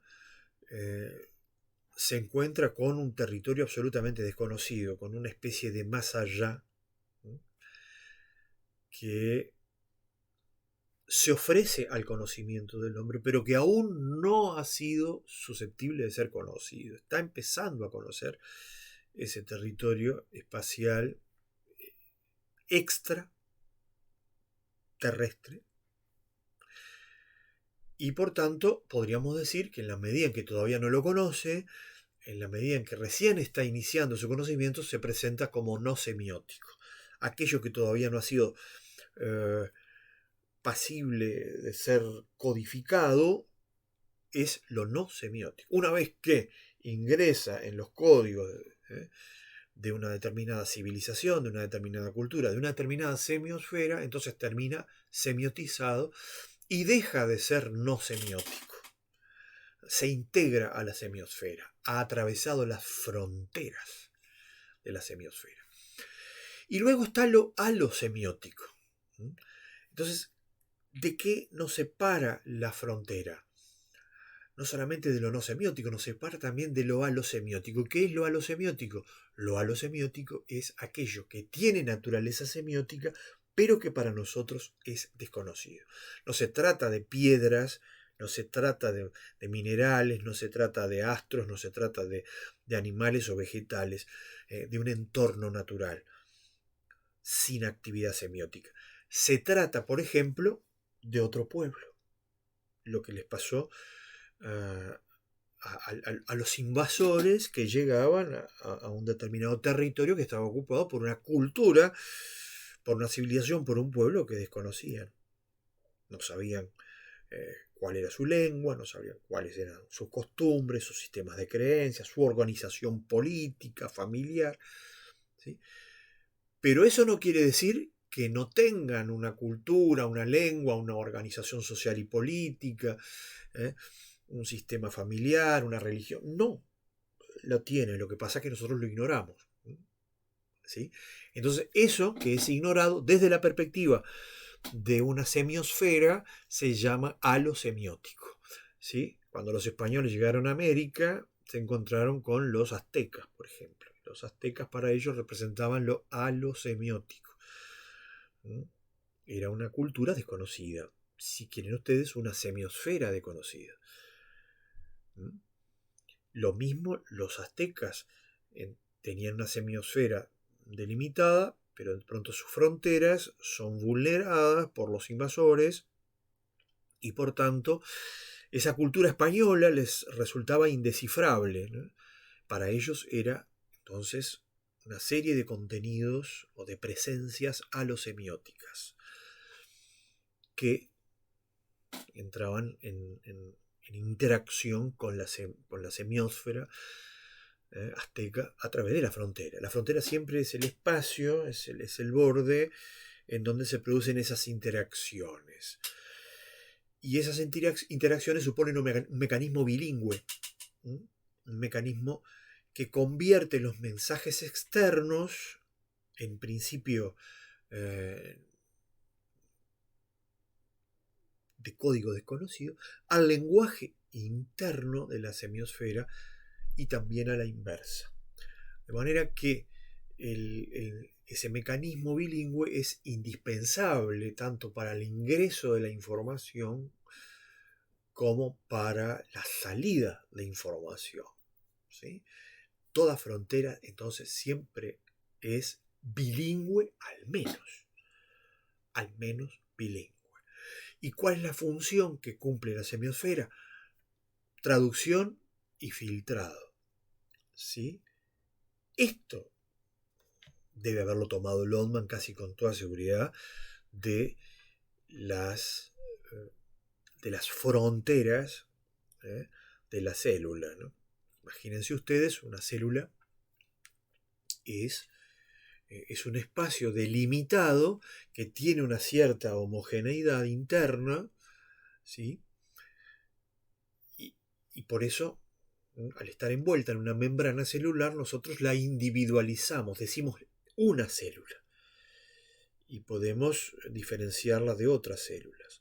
se encuentra con un territorio absolutamente desconocido, con una especie de más allá, ¿sí?, que se ofrece al conocimiento del hombre, pero que aún no ha sido susceptible de ser conocido. Está empezando a conocer ese territorio espacial extraterrestre. Y por tanto, podríamos decir que en la medida en que todavía no lo conoce, en la medida en que recién está iniciando su conocimiento, se presenta como no semiótico. Aquello que todavía no ha sido pasible de ser codificado es lo no semiótico. Una vez que ingresa en los códigos de una determinada civilización, de una determinada cultura, de una determinada semiosfera, entonces termina semiotizado y deja de ser no semiótico. Se integra a la semiosfera, ha atravesado las fronteras de la semiosfera. Y luego está lo alosemiótico. Entonces, ¿de qué nos separa la frontera? No solamente de lo no semiótico, nos separa también de lo alosemiótico. ¿Qué es lo alosemiótico? Lo alosemiótico es aquello que tiene naturaleza semiótica, pero que para nosotros es desconocido. No se trata de piedras, no se trata de minerales, no se trata de astros, no se trata de animales o vegetales, de un entorno natural sin actividad semiótica. Se trata, por ejemplo, de otro pueblo. Lo que les pasó a los invasores que llegaban a un determinado territorio que estaba ocupado por una cultura, por una civilización, por un pueblo que desconocían. No sabían cuál era su lengua, no sabían cuáles eran sus costumbres, sus sistemas de creencias, su organización política, familiar. ¿Sí? Pero eso no quiere decir que no tengan una cultura, una lengua, una organización social y política, un sistema familiar, una religión. No, lo tiene. Lo que pasa es que nosotros lo ignoramos. ¿Sí? Entonces, eso que es ignorado desde la perspectiva de una semiosfera se llama alosemiótico. ¿Sí? Cuando los españoles llegaron a América, se encontraron con los aztecas, por ejemplo. Los aztecas para ellos representaban lo alosemiótico. Era una cultura desconocida. Si quieren ustedes, una semiosfera desconocida. Lo mismo los aztecas tenían una semiosfera delimitada, pero de pronto sus fronteras son vulneradas por los invasores y por tanto esa cultura española les resultaba indescifrable, ¿no? Para ellos era entonces una serie de contenidos o de presencias alosemióticas que entraban en interacción con la semiósfera azteca a través de la frontera. La frontera siempre es el espacio, es el borde en donde se producen esas interacciones. Y esas interacciones suponen un mecanismo bilingüe, un mecanismo que convierte los mensajes externos, en principio de código desconocido, al lenguaje interno de la semiosfera y también a la inversa. De manera que ese mecanismo bilingüe es indispensable tanto para el ingreso de la información como para la salida de información. ¿Sí? Toda frontera entonces siempre es bilingüe al menos bilingüe. ¿Y cuál es la función que cumple la semiosfera? Traducción y filtrado. ¿Sí? Esto debe haberlo tomado Lodman casi con toda seguridad de las fronteras de la célula, ¿no? Imagínense ustedes, una célula es un espacio delimitado que tiene una cierta homogeneidad interna, ¿sí? Y por eso, al estar envuelta en una membrana celular, nosotros la individualizamos, decimos una célula, y podemos diferenciarla de otras células,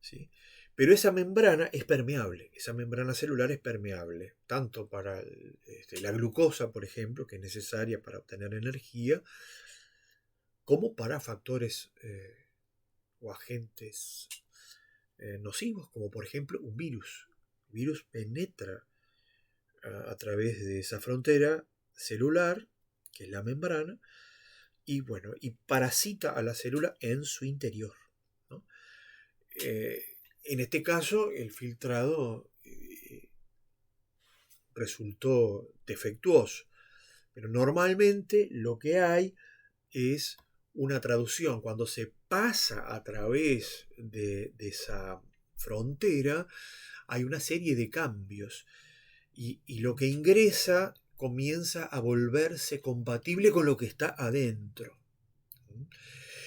¿sí? Pero esa membrana es permeable, esa membrana celular es permeable, tanto para la glucosa, por ejemplo, que es necesaria para obtener energía, como para factores o agentes nocivos, como por ejemplo un virus. El virus penetra a través de esa frontera celular, que es la membrana, y bueno, y parasita a la célula en su interior, ¿no? En este caso, el filtrado resultó defectuoso, pero normalmente lo que hay es una traducción. Cuando se pasa a través de esa frontera, hay una serie de cambios y lo que ingresa comienza a volverse compatible con lo que está adentro.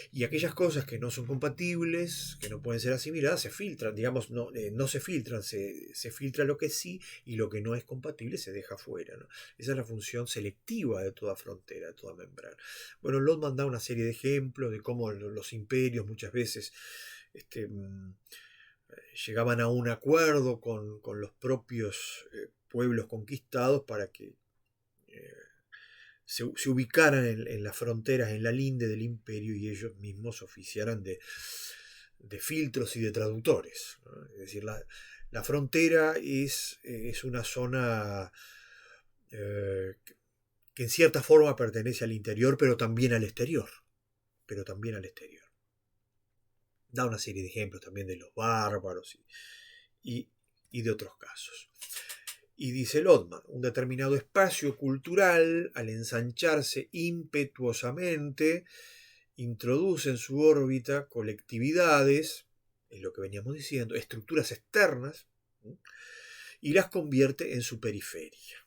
Y aquellas cosas que no son compatibles, que no pueden ser asimiladas, se filtran, digamos, no se filtran, se filtra lo que sí y lo que no es compatible se deja fuera, ¿no? Esa es la función selectiva de toda frontera, de toda membrana. Bueno, Lodman da una serie de ejemplos de cómo los imperios muchas veces llegaban a un acuerdo con los propios pueblos conquistados para que se ubicaran en las fronteras, en la linde del imperio, y ellos mismos oficiaran de filtros y de traductores, ¿no? Es decir, la frontera es una zona que en cierta forma pertenece al interior, pero también al exterior. Pero también al exterior. Da una serie de ejemplos también de los bárbaros y de otros casos. Y dice Lotman, un determinado espacio cultural, al ensancharse impetuosamente, introduce en su órbita colectividades, es lo que veníamos diciendo, estructuras externas, ¿sí? Y las convierte en su periferia.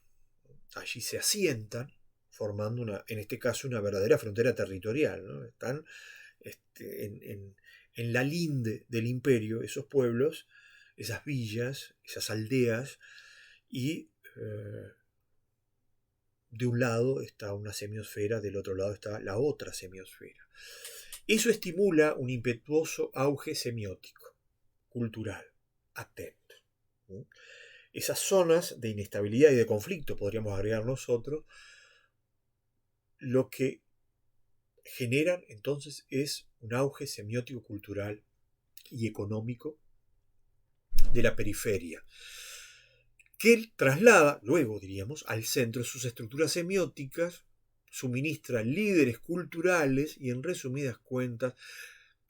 Allí se asientan, formando en este caso una verdadera frontera territorial, ¿no? Están en la linde del imperio, esos pueblos, esas villas, esas aldeas, y de un lado está una semiosfera, del otro lado está la otra semiosfera. Eso estimula un impetuoso auge semiótico, cultural, atento. ¿Sí? Esas zonas de inestabilidad y de conflicto, podríamos agregar nosotros, lo que generan entonces es un auge semiótico, cultural y económico de la periferia, que traslada, luego diríamos, al centro sus estructuras semióticas, suministra líderes culturales y, en resumidas cuentas,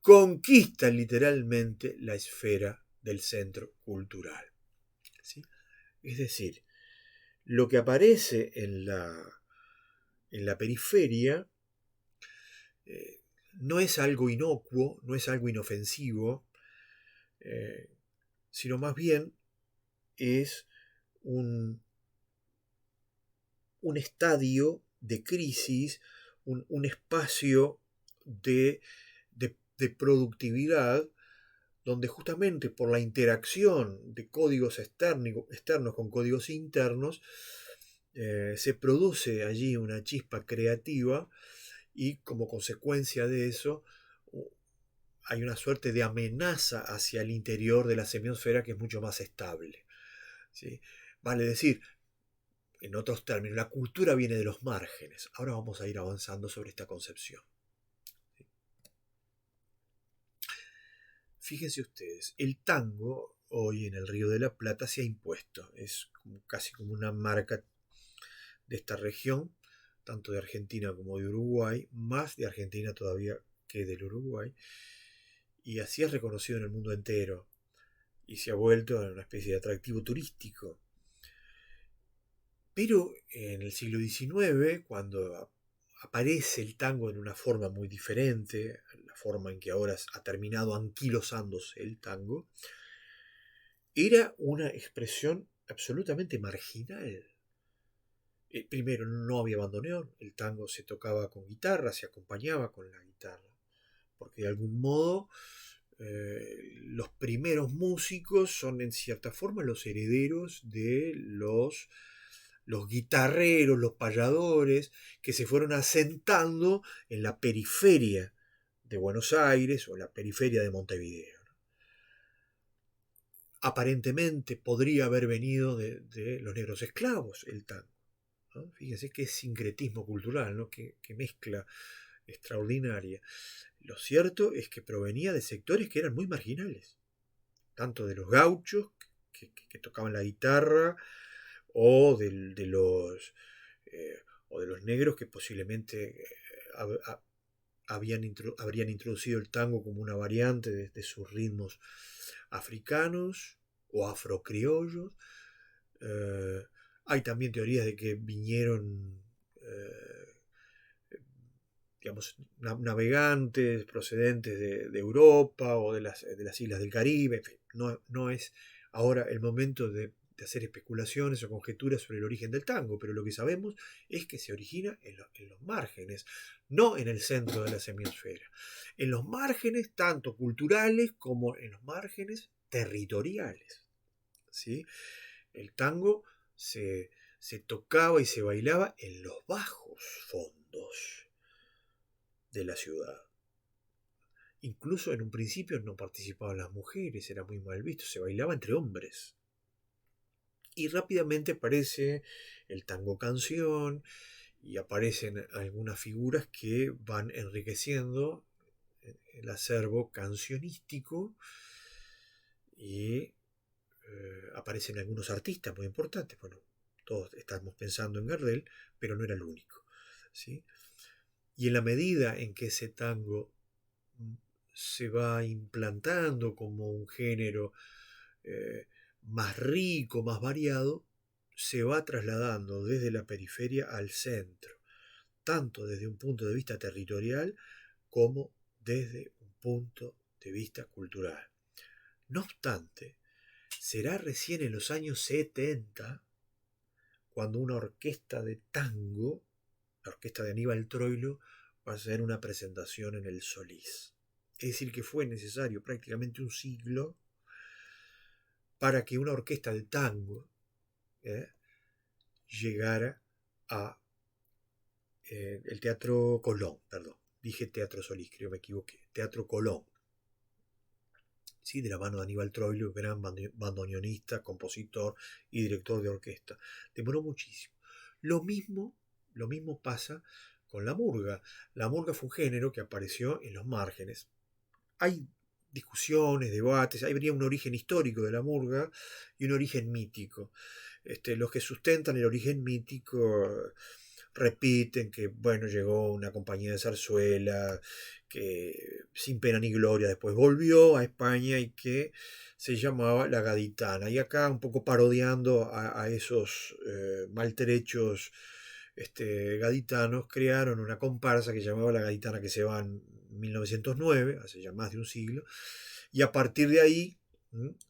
conquista literalmente la esfera del centro cultural. ¿Sí? Es decir, lo que aparece en la periferia no es algo inocuo, no es algo inofensivo, sino más bien es un estadio de crisis, un espacio de productividad, donde justamente por la interacción de códigos externos con códigos internos, se produce allí una chispa creativa, y como consecuencia de eso hay una suerte de amenaza hacia el interior de la semiosfera que es mucho más estable. ¿Sí? Vale decir, en otros términos, la cultura viene de los márgenes. Ahora vamos a ir avanzando sobre esta concepción. Fíjense ustedes, el tango hoy en el Río de la Plata se ha impuesto. Es casi como una marca de esta región, tanto de Argentina como de Uruguay, más de Argentina todavía que del Uruguay, y así es reconocido en el mundo entero, y se ha vuelto una especie de atractivo turístico. Pero en el siglo XIX, cuando aparece el tango en una forma muy diferente, la forma en que ahora ha terminado anquilosándose el tango, era una expresión absolutamente marginal. Primero, no había bandoneón, el tango se tocaba con guitarra, se acompañaba con la guitarra, porque de algún modo los primeros músicos son en cierta forma los herederos de los guitarreros, los payadores, que se fueron asentando en la periferia de Buenos Aires o la periferia de Montevideo. Aparentemente podría haber venido de los negros esclavos el tango, ¿no? Fíjense qué sincretismo cultural, ¿no? Qué mezcla extraordinaria. Lo cierto es que provenía de sectores que eran muy marginales, tanto de los gauchos que tocaban la guitarra, o o de los negros que posiblemente habrían introducido el tango como una variante de sus ritmos africanos o afrocriollos. Hay también teorías de que vinieron digamos, navegantes procedentes de Europa o de las islas del Caribe. En fin, no es ahora el momento de hacer especulaciones o conjeturas sobre el origen del tango, pero lo que sabemos es que se origina en los márgenes, no en el centro de la semiosfera. En los márgenes tanto culturales como en los márgenes territoriales. ¿Sí? El tango se tocaba y se bailaba en los bajos fondos de la ciudad. Incluso en un principio no participaban las mujeres, era muy mal visto, se bailaba entre hombres. Y rápidamente aparece el tango canción y aparecen algunas figuras que van enriqueciendo el acervo cancionístico y aparecen algunos artistas muy importantes. Bueno, todos estamos pensando en Gardel, pero no era el único, ¿sí? Y en la medida en que ese tango se va implantando como un género más rico, más variado, se va trasladando desde la periferia al centro, tanto desde un punto de vista territorial como desde un punto de vista cultural. No obstante, será recién en los años 70 cuando una orquesta de tango, la orquesta de Aníbal Troilo, va a hacer una presentación en el Solís. Es decir, que fue necesario prácticamente un siglo para que una orquesta de tango llegara a el Teatro Colón, perdón, dije Teatro Solís, creo que me equivoqué, Teatro Colón, ¿sí? De la mano de Aníbal Troilo, gran bandoneonista, compositor y director de orquesta. Demoró muchísimo. Lo mismo pasa con la murga. La murga fue un género que apareció en los márgenes. Hay discusiones, debates, habría un origen histórico de la murga y un origen mítico. Los que sustentan el origen mítico repiten que, bueno, llegó una compañía de zarzuela que sin pena ni gloria después volvió a España y que se llamaba La Gaditana. Y acá, un poco parodiando a esos maltrechos gaditanos, crearon una comparsa que llamaba La Gaditana que se va en 1909, hace ya más de un siglo, y a partir de ahí,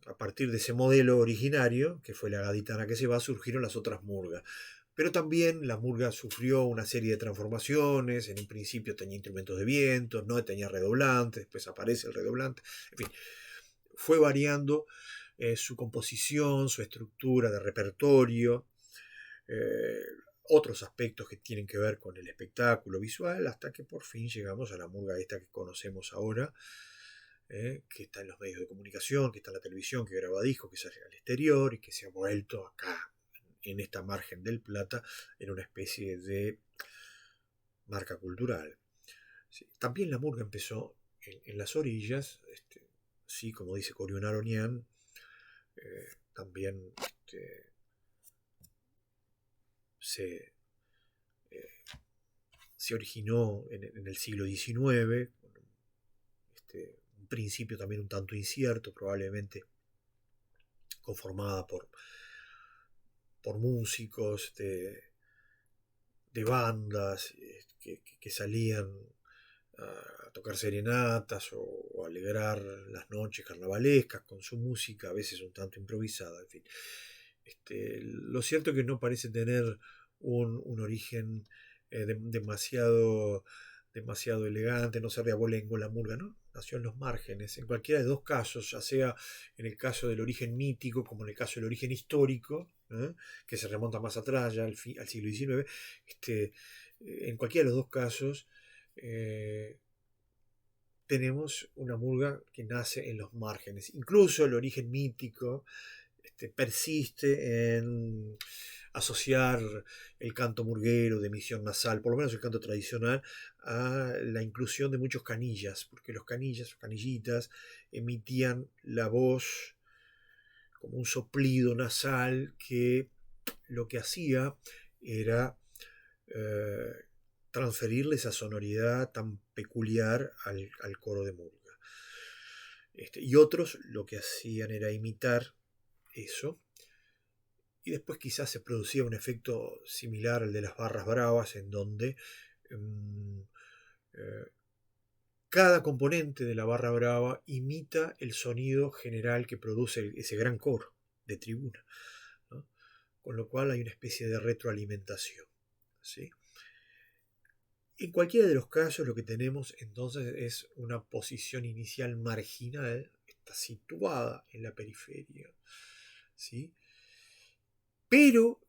a partir de ese modelo originario, que fue La Gaditana que se va, surgieron las otras murgas. Pero también la murga sufrió una serie de transformaciones. En un principio tenía instrumentos de viento, no tenía redoblantes, después aparece el redoblante. En fin, fue variando su composición, su estructura de repertorio, eh, otros aspectos que tienen que ver con el espectáculo visual, hasta que por fin llegamos a la murga esta que conocemos ahora, que está en los medios de comunicación, que está en la televisión, que graba discos, que sale al exterior y que se ha vuelto acá en esta margen del Plata en una especie de marca cultural. Sí. También la murga empezó en las orillas, sí, como dice Corión Aronian, también se, eh, se originó en el siglo XIX, un principio también un tanto incierto, probablemente conformada por músicos de bandas que salían a tocar serenatas o alegrar las noches carnavalescas con su música, a veces un tanto improvisada, en fin. Lo cierto es que no parece tener un origen demasiado elegante, no ser de abolengo la murga, ¿no? Nació en los márgenes, en cualquiera de dos casos, ya sea en el caso del origen mítico como en el caso del origen histórico, que se remonta más atrás, ya al siglo XIX, en cualquiera de los dos casos tenemos una murga que nace en los márgenes. Incluso el origen mítico persiste en asociar el canto murguero de emisión nasal, por lo menos el canto tradicional, a la inclusión de muchos canillas, porque los canillas o canillitas emitían la voz como un soplido nasal que lo que hacía era transferirle esa sonoridad tan peculiar al coro de murga. Y otros lo que hacían era imitar eso, y después quizás se producía un efecto similar al de las barras bravas, en donde cada componente de la barra brava imita el sonido general que produce ese gran coro de tribuna, ¿no? Con lo cual hay una especie de retroalimentación, ¿sí? En cualquiera de los casos lo que tenemos entonces es una posición inicial marginal, está situada en la periferia, ¿sí? Pero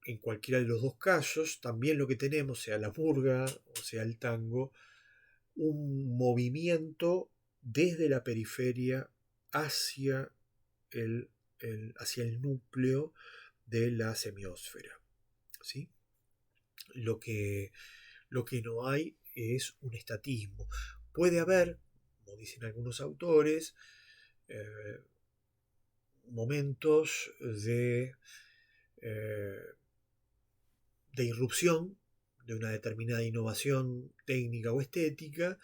en cualquiera de los dos casos también lo que tenemos, sea la murga o sea el tango, un movimiento desde la periferia hacia hacia el núcleo de la semiósfera, ¿sí? Lo que, lo que no hay es un estatismo. Puede haber, como dicen algunos autores, momentos eh, de irrupción de una determinada innovación técnica o estética,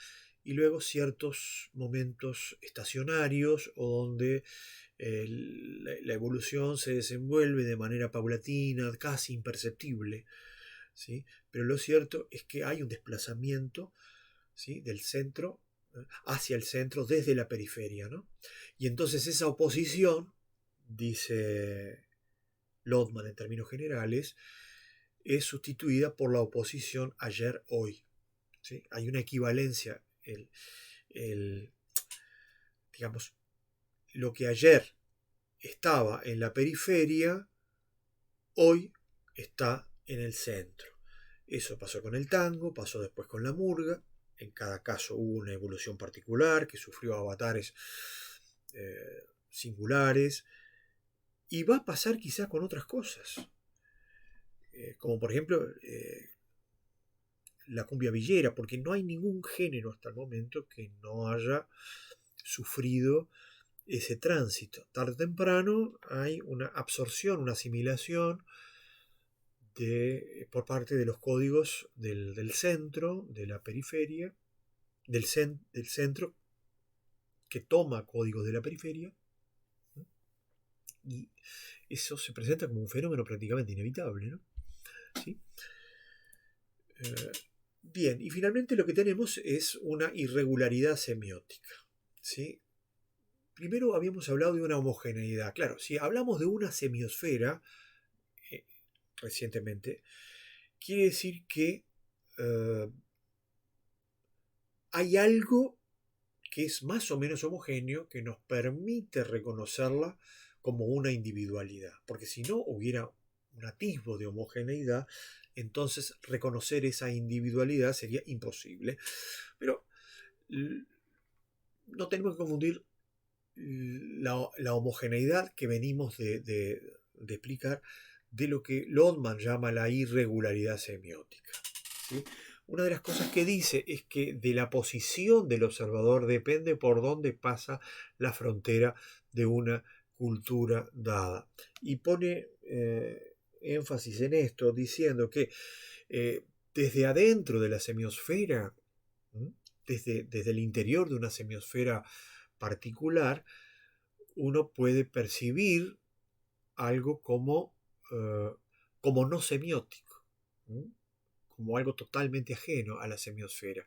y luego ciertos momentos estacionarios o donde la evolución se desenvuelve de manera paulatina, casi imperceptible, ¿sí? Pero lo cierto es que hay un desplazamiento, ¿sí?, del centro hacia el centro desde la periferia, ¿no? Y entonces esa oposición, dice Lotman en términos generales, es sustituida por la oposición ayer-hoy. ¿Sí? Hay una equivalencia. El, digamos, lo que ayer estaba en la periferia, hoy está en el centro. Eso pasó con el tango, pasó después con la murga. En cada caso hubo una evolución particular que sufrió avatares singulares. Y va a pasar quizás con otras cosas. Como por ejemplo la cumbia villera, porque no hay ningún género hasta el momento que no haya sufrido ese tránsito. Tarde o temprano hay una absorción, una asimilación por parte de los códigos del centro, de la periferia, del centro que toma códigos de la periferia, y eso se presenta como un fenómeno prácticamente inevitable, ¿no? ¿Sí? Bien, y finalmente lo que tenemos es una irregularidad semiótica, ¿sí? Primero habíamos hablado de una homogeneidad. Claro, si hablamos de una semiosfera recientemente, quiere decir que hay algo que es más o menos homogéneo que nos permite reconocerla como una individualidad. Porque si no hubiera un atisbo de homogeneidad, entonces reconocer esa individualidad sería imposible. Pero no tenemos que confundir la homogeneidad que venimos de explicar de lo que Lotman llama la irregularidad semiótica, ¿sí? Una de las cosas que dice es que de la posición del observador depende por dónde pasa la frontera de una cultura dada. Y pone énfasis en esto, diciendo que desde adentro de la semiosfera, desde el interior de una semiosfera particular, uno puede percibir algo como no semiótico, como algo totalmente ajeno a la semiosfera.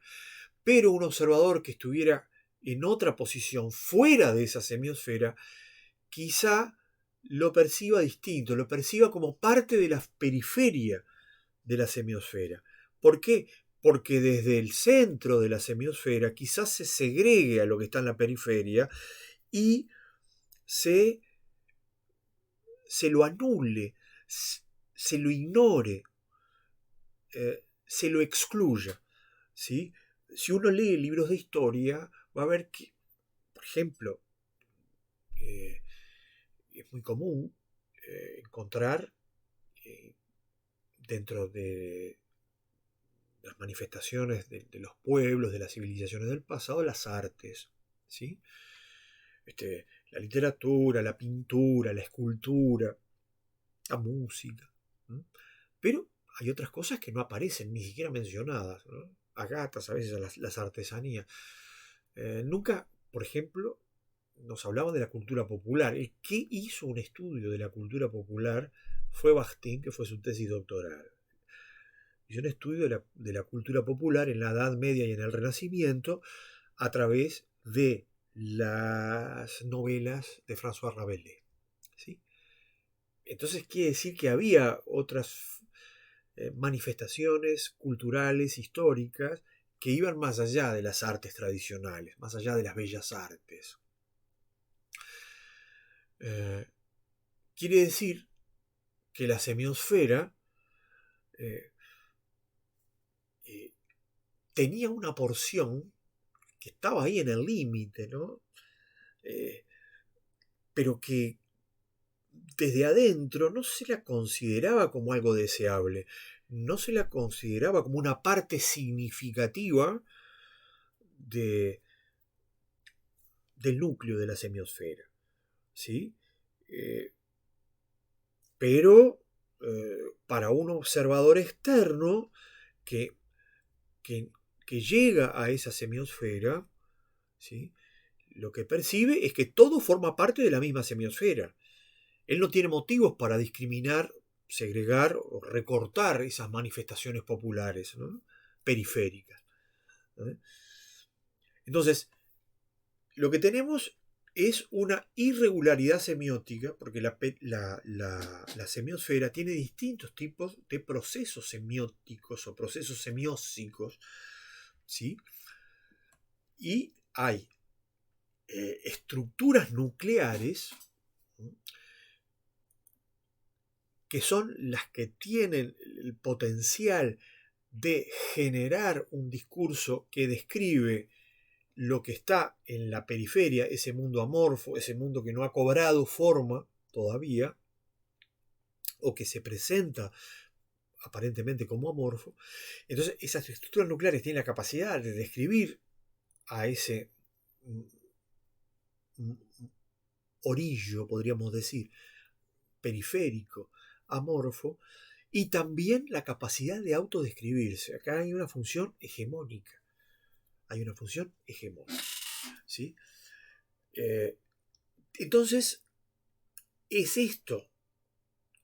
Pero un observador que estuviera en otra posición fuera de esa semiosfera, quizá lo perciba distinto, lo perciba como parte de la periferia de la semiosfera. ¿Por qué? Porque desde el centro de la semiosfera quizás se segregue a lo que está en la periferia y se lo anule, se lo ignore, se lo excluya, ¿sí? Si uno lee libros de historia, va a ver que, por ejemplo, es muy común encontrar dentro de las manifestaciones de los pueblos, de las civilizaciones del pasado, las artes, ¿sí? La literatura, la pintura, la escultura, la música. ¿No? Pero hay otras cosas que no aparecen, ni siquiera mencionadas, ¿no? Agatas, a veces las artesanías. Nunca, por ejemplo, nos hablaban de la cultura popular. El que hizo un estudio de la cultura popular fue Bakhtin, que fue su tesis doctoral. Hizo un estudio de la cultura popular en la Edad Media y en el Renacimiento a través de las novelas de François Rabelais, ¿sí? Entonces quiere decir que había otras manifestaciones culturales, históricas, que iban más allá de las artes tradicionales, más allá de las bellas artes. Quiere decir que la semiosfera tenía una porción que estaba ahí en el límite, ¿no? Pero que desde adentro no se la consideraba como algo deseable. no se la consideraba como una parte significativa de, del núcleo de la semiosfera, ¿sí? Pero para un observador externo que, que, que llega a esa semiosfera, ¿sí? Lo que percibe es que todo forma parte de la misma semiosfera. Él no tiene motivos para discriminar, segregar o recortar esas manifestaciones populares, ¿no? Periféricas, ¿no? Entonces, lo que tenemos es una irregularidad semiótica, porque la semiosfera tiene distintos tipos de procesos semióticos o procesos semiósicos, ¿sí? Y hay estructuras nucleares, ¿no?, que son las que tienen el potencial de generar un discurso que describe lo que está en la periferia, ese mundo amorfo, ese mundo que no ha cobrado forma todavía, o que se presenta aparentemente como amorfo. Entonces, esas estructuras nucleares tienen la capacidad de describir a ese orillo, podríamos decir, periférico, amorfo, y también la capacidad de autodescribirse. Acá hay una función hegemónica. Hay una función hegemónica, ¿sí? Entonces, es esto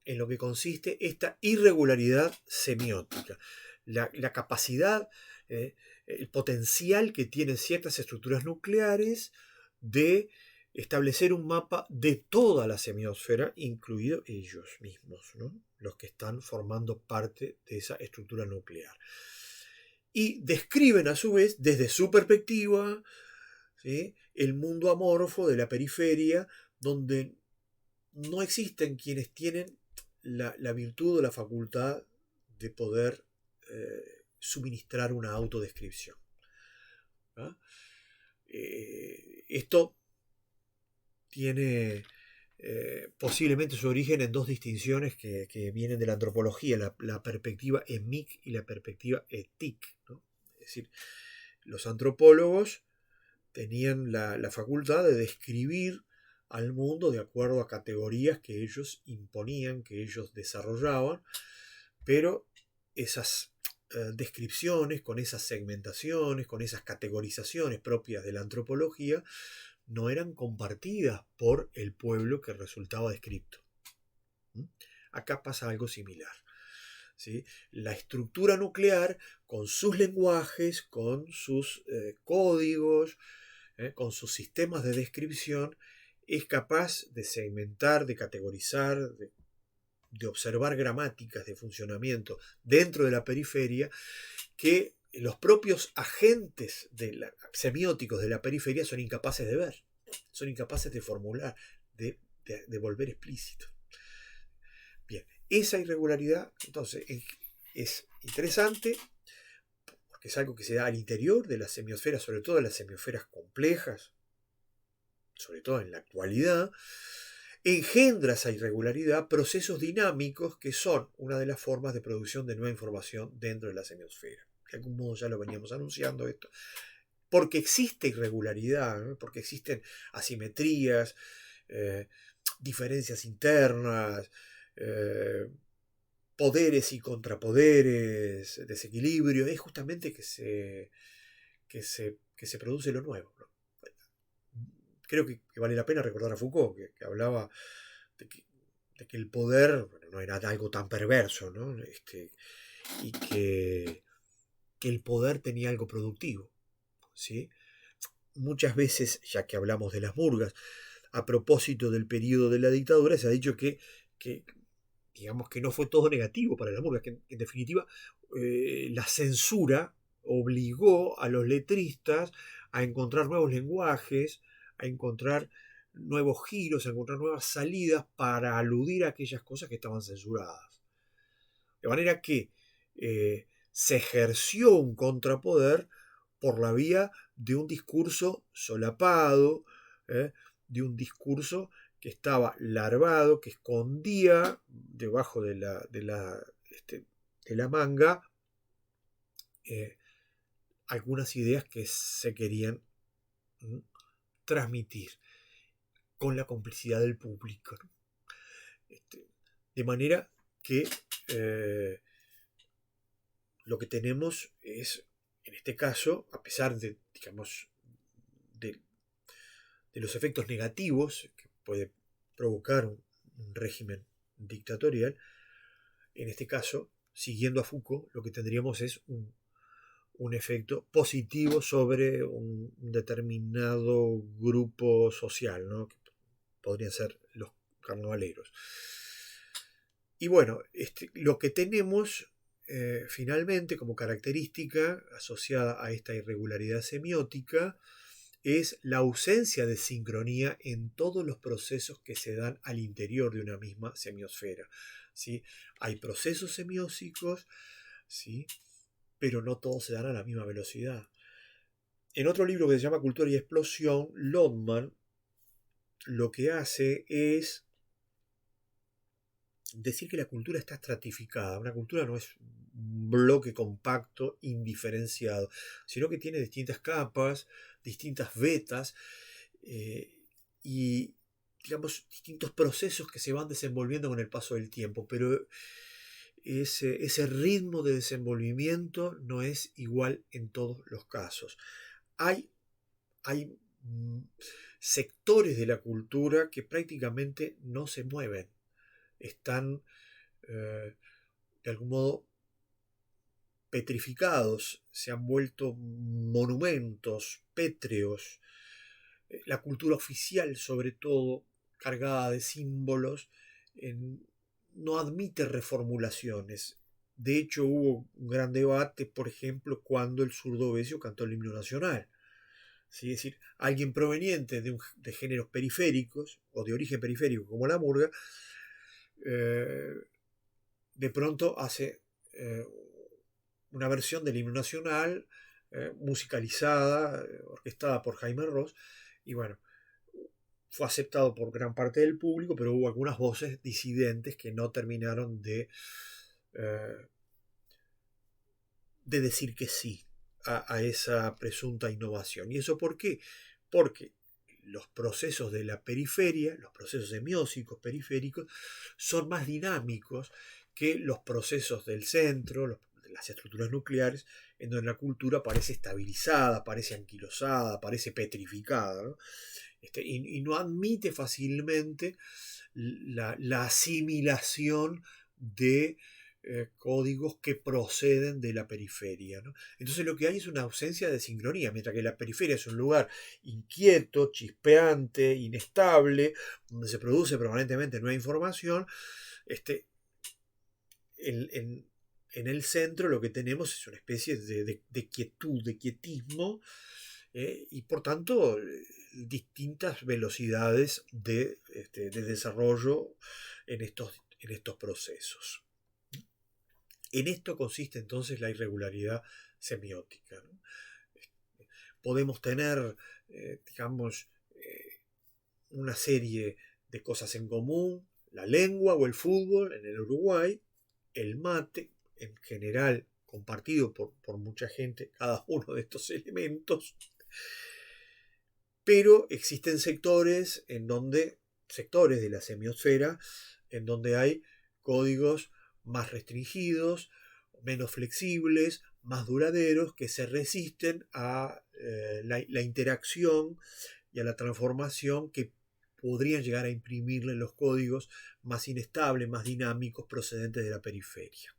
en lo que consiste esta irregularidad semiótica. La capacidad, el potencial que tienen ciertas estructuras nucleares de establecer un mapa de toda la semiosfera, incluidos ellos mismos, ¿no?, los que están formando parte de esa estructura nuclear. Y describen a su vez, desde su perspectiva, ¿sí?, el mundo amorfo de la periferia, donde no existen quienes tienen la virtud o la facultad de poder suministrar una autodescripción, ¿no? Esto tiene posiblemente su origen en dos distinciones que vienen de la antropología, la perspectiva emic y la perspectiva etic, ¿no? Es decir, los antropólogos tenían la facultad de describir al mundo de acuerdo a categorías que ellos imponían, que ellos desarrollaban, pero esas descripciones, con esas segmentaciones, con esas categorizaciones propias de la antropología, no eran compartidas por el pueblo que resultaba descripto. Acá pasa algo similar, ¿sí? La estructura nuclear, con sus lenguajes, con sus códigos, con sus sistemas de descripción, es capaz de segmentar, de categorizar, de observar gramáticas de funcionamiento dentro de la periferia que los propios agentes semióticos de la periferia son incapaces de ver, son incapaces de formular, de volver explícito. Bien, esa irregularidad entonces es interesante porque es algo que se da al interior de la semiosfera, sobre todo en las semiosferas complejas, sobre todo en la actualidad. Engendra esa irregularidad procesos dinámicos que son una de las formas de producción de nueva información dentro de la semiosfera. De algún modo ya lo veníamos anunciando esto. Porque existe irregularidad, ¿no?, porque existen asimetrías, diferencias internas, poderes y contrapoderes, desequilibrio, es justamente que se produce lo nuevo, ¿no? Creo que vale la pena recordar a Foucault, que hablaba de que el poder, bueno, no era algo tan perverso, ¿no? Y que el poder tenía algo productivo, ¿sí? Muchas veces, ya que hablamos de las murgas, a propósito del periodo de la dictadura, se ha dicho que digamos que no fue todo negativo para las murgas, que en definitiva la censura obligó a los letristas a encontrar nuevos lenguajes, a encontrar nuevos giros, a encontrar nuevas salidas para aludir a aquellas cosas que estaban censuradas. De manera que se ejerció un contrapoder por la vía de un discurso solapado, de un discurso que estaba larvado, que escondía debajo de la de la manga algunas ideas que se querían transmitir con la complicidad del público, ¿no? De manera que lo que tenemos es, en este caso, a pesar de, digamos, de los efectos negativos que puede provocar un régimen dictatorial, en este caso, siguiendo a Foucault, lo que tendríamos es un efecto positivo sobre un determinado grupo social, ¿no? Que podrían ser los carnavaleros. Y bueno, lo que tenemos finalmente como característica asociada a esta irregularidad semiótica es la ausencia de sincronía en todos los procesos que se dan al interior de una misma semiosfera, ¿sí? Hay procesos semióticos, ¿sí? Pero no todos se dan a la misma velocidad. En otro libro que se llama Cultura y Explosión, Lodman lo que hace es decir que la cultura está estratificada. Una cultura no es un bloque compacto, indiferenciado, sino que tiene distintas capas, distintas vetas y, digamos, distintos procesos que se van desenvolviendo con el paso del tiempo. Pero ese ritmo de desenvolvimiento no es igual en todos los casos. Hay sectores de la cultura que prácticamente no se mueven. Están de algún modo petrificados, se han vuelto monumentos pétreos. La cultura oficial, sobre todo, cargada de símbolos, no admite reformulaciones. De hecho, hubo un gran debate, por ejemplo, cuando el zurdo Ovezio cantó el himno nacional. ¿Sí? Es decir, alguien proveniente de géneros periféricos o de origen periférico como la murga, de pronto hace una versión del himno nacional musicalizada, orquestada por Jaime Ross, y bueno, fue aceptado por gran parte del público, pero hubo algunas voces disidentes que no terminaron de decir que sí a esa presunta innovación. ¿Y eso por qué? Porque los procesos de la periferia, los procesos semióticos periféricos, son más dinámicos que los procesos del centro, las estructuras nucleares, en donde la cultura parece estabilizada, parece anquilosada, parece petrificada, ¿no? Y no admite fácilmente la asimilación de códigos que proceden de la periferia, ¿no? Entonces lo que hay es una ausencia de sincronía, mientras que la periferia es un lugar inquieto, chispeante, inestable, donde se produce permanentemente nueva información. En el centro lo que tenemos es una especie de quietud, de quietismo, y por tanto distintas velocidades de desarrollo en estos procesos. En esto consiste entonces la irregularidad semiótica, ¿no? Podemos tener, digamos, una serie de cosas en común, la lengua o el fútbol en el Uruguay, el mate, en general compartido por mucha gente, cada uno de estos elementos, pero existen sectores de la semiosfera, en donde hay códigos más restringidos, menos flexibles, más duraderos, que se resisten a la interacción y a la transformación que podrían llegar a imprimirle los códigos más inestables, más dinámicos, procedentes de la periferia.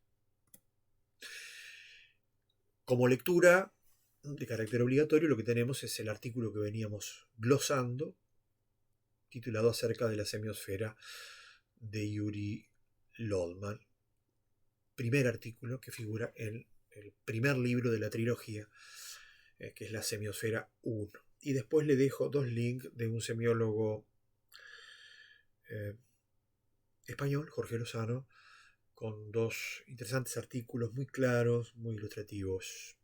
Como lectura de carácter obligatorio, lo que tenemos es el artículo que veníamos glosando, titulado Acerca de la semiosfera, de Yuri Lodman. Primer artículo que figura en el primer libro de la trilogía, que es la Semiosfera 1. Y después le dejo dos links de un semiólogo español, Jorge Lozano, con dos interesantes artículos muy claros, muy ilustrativos.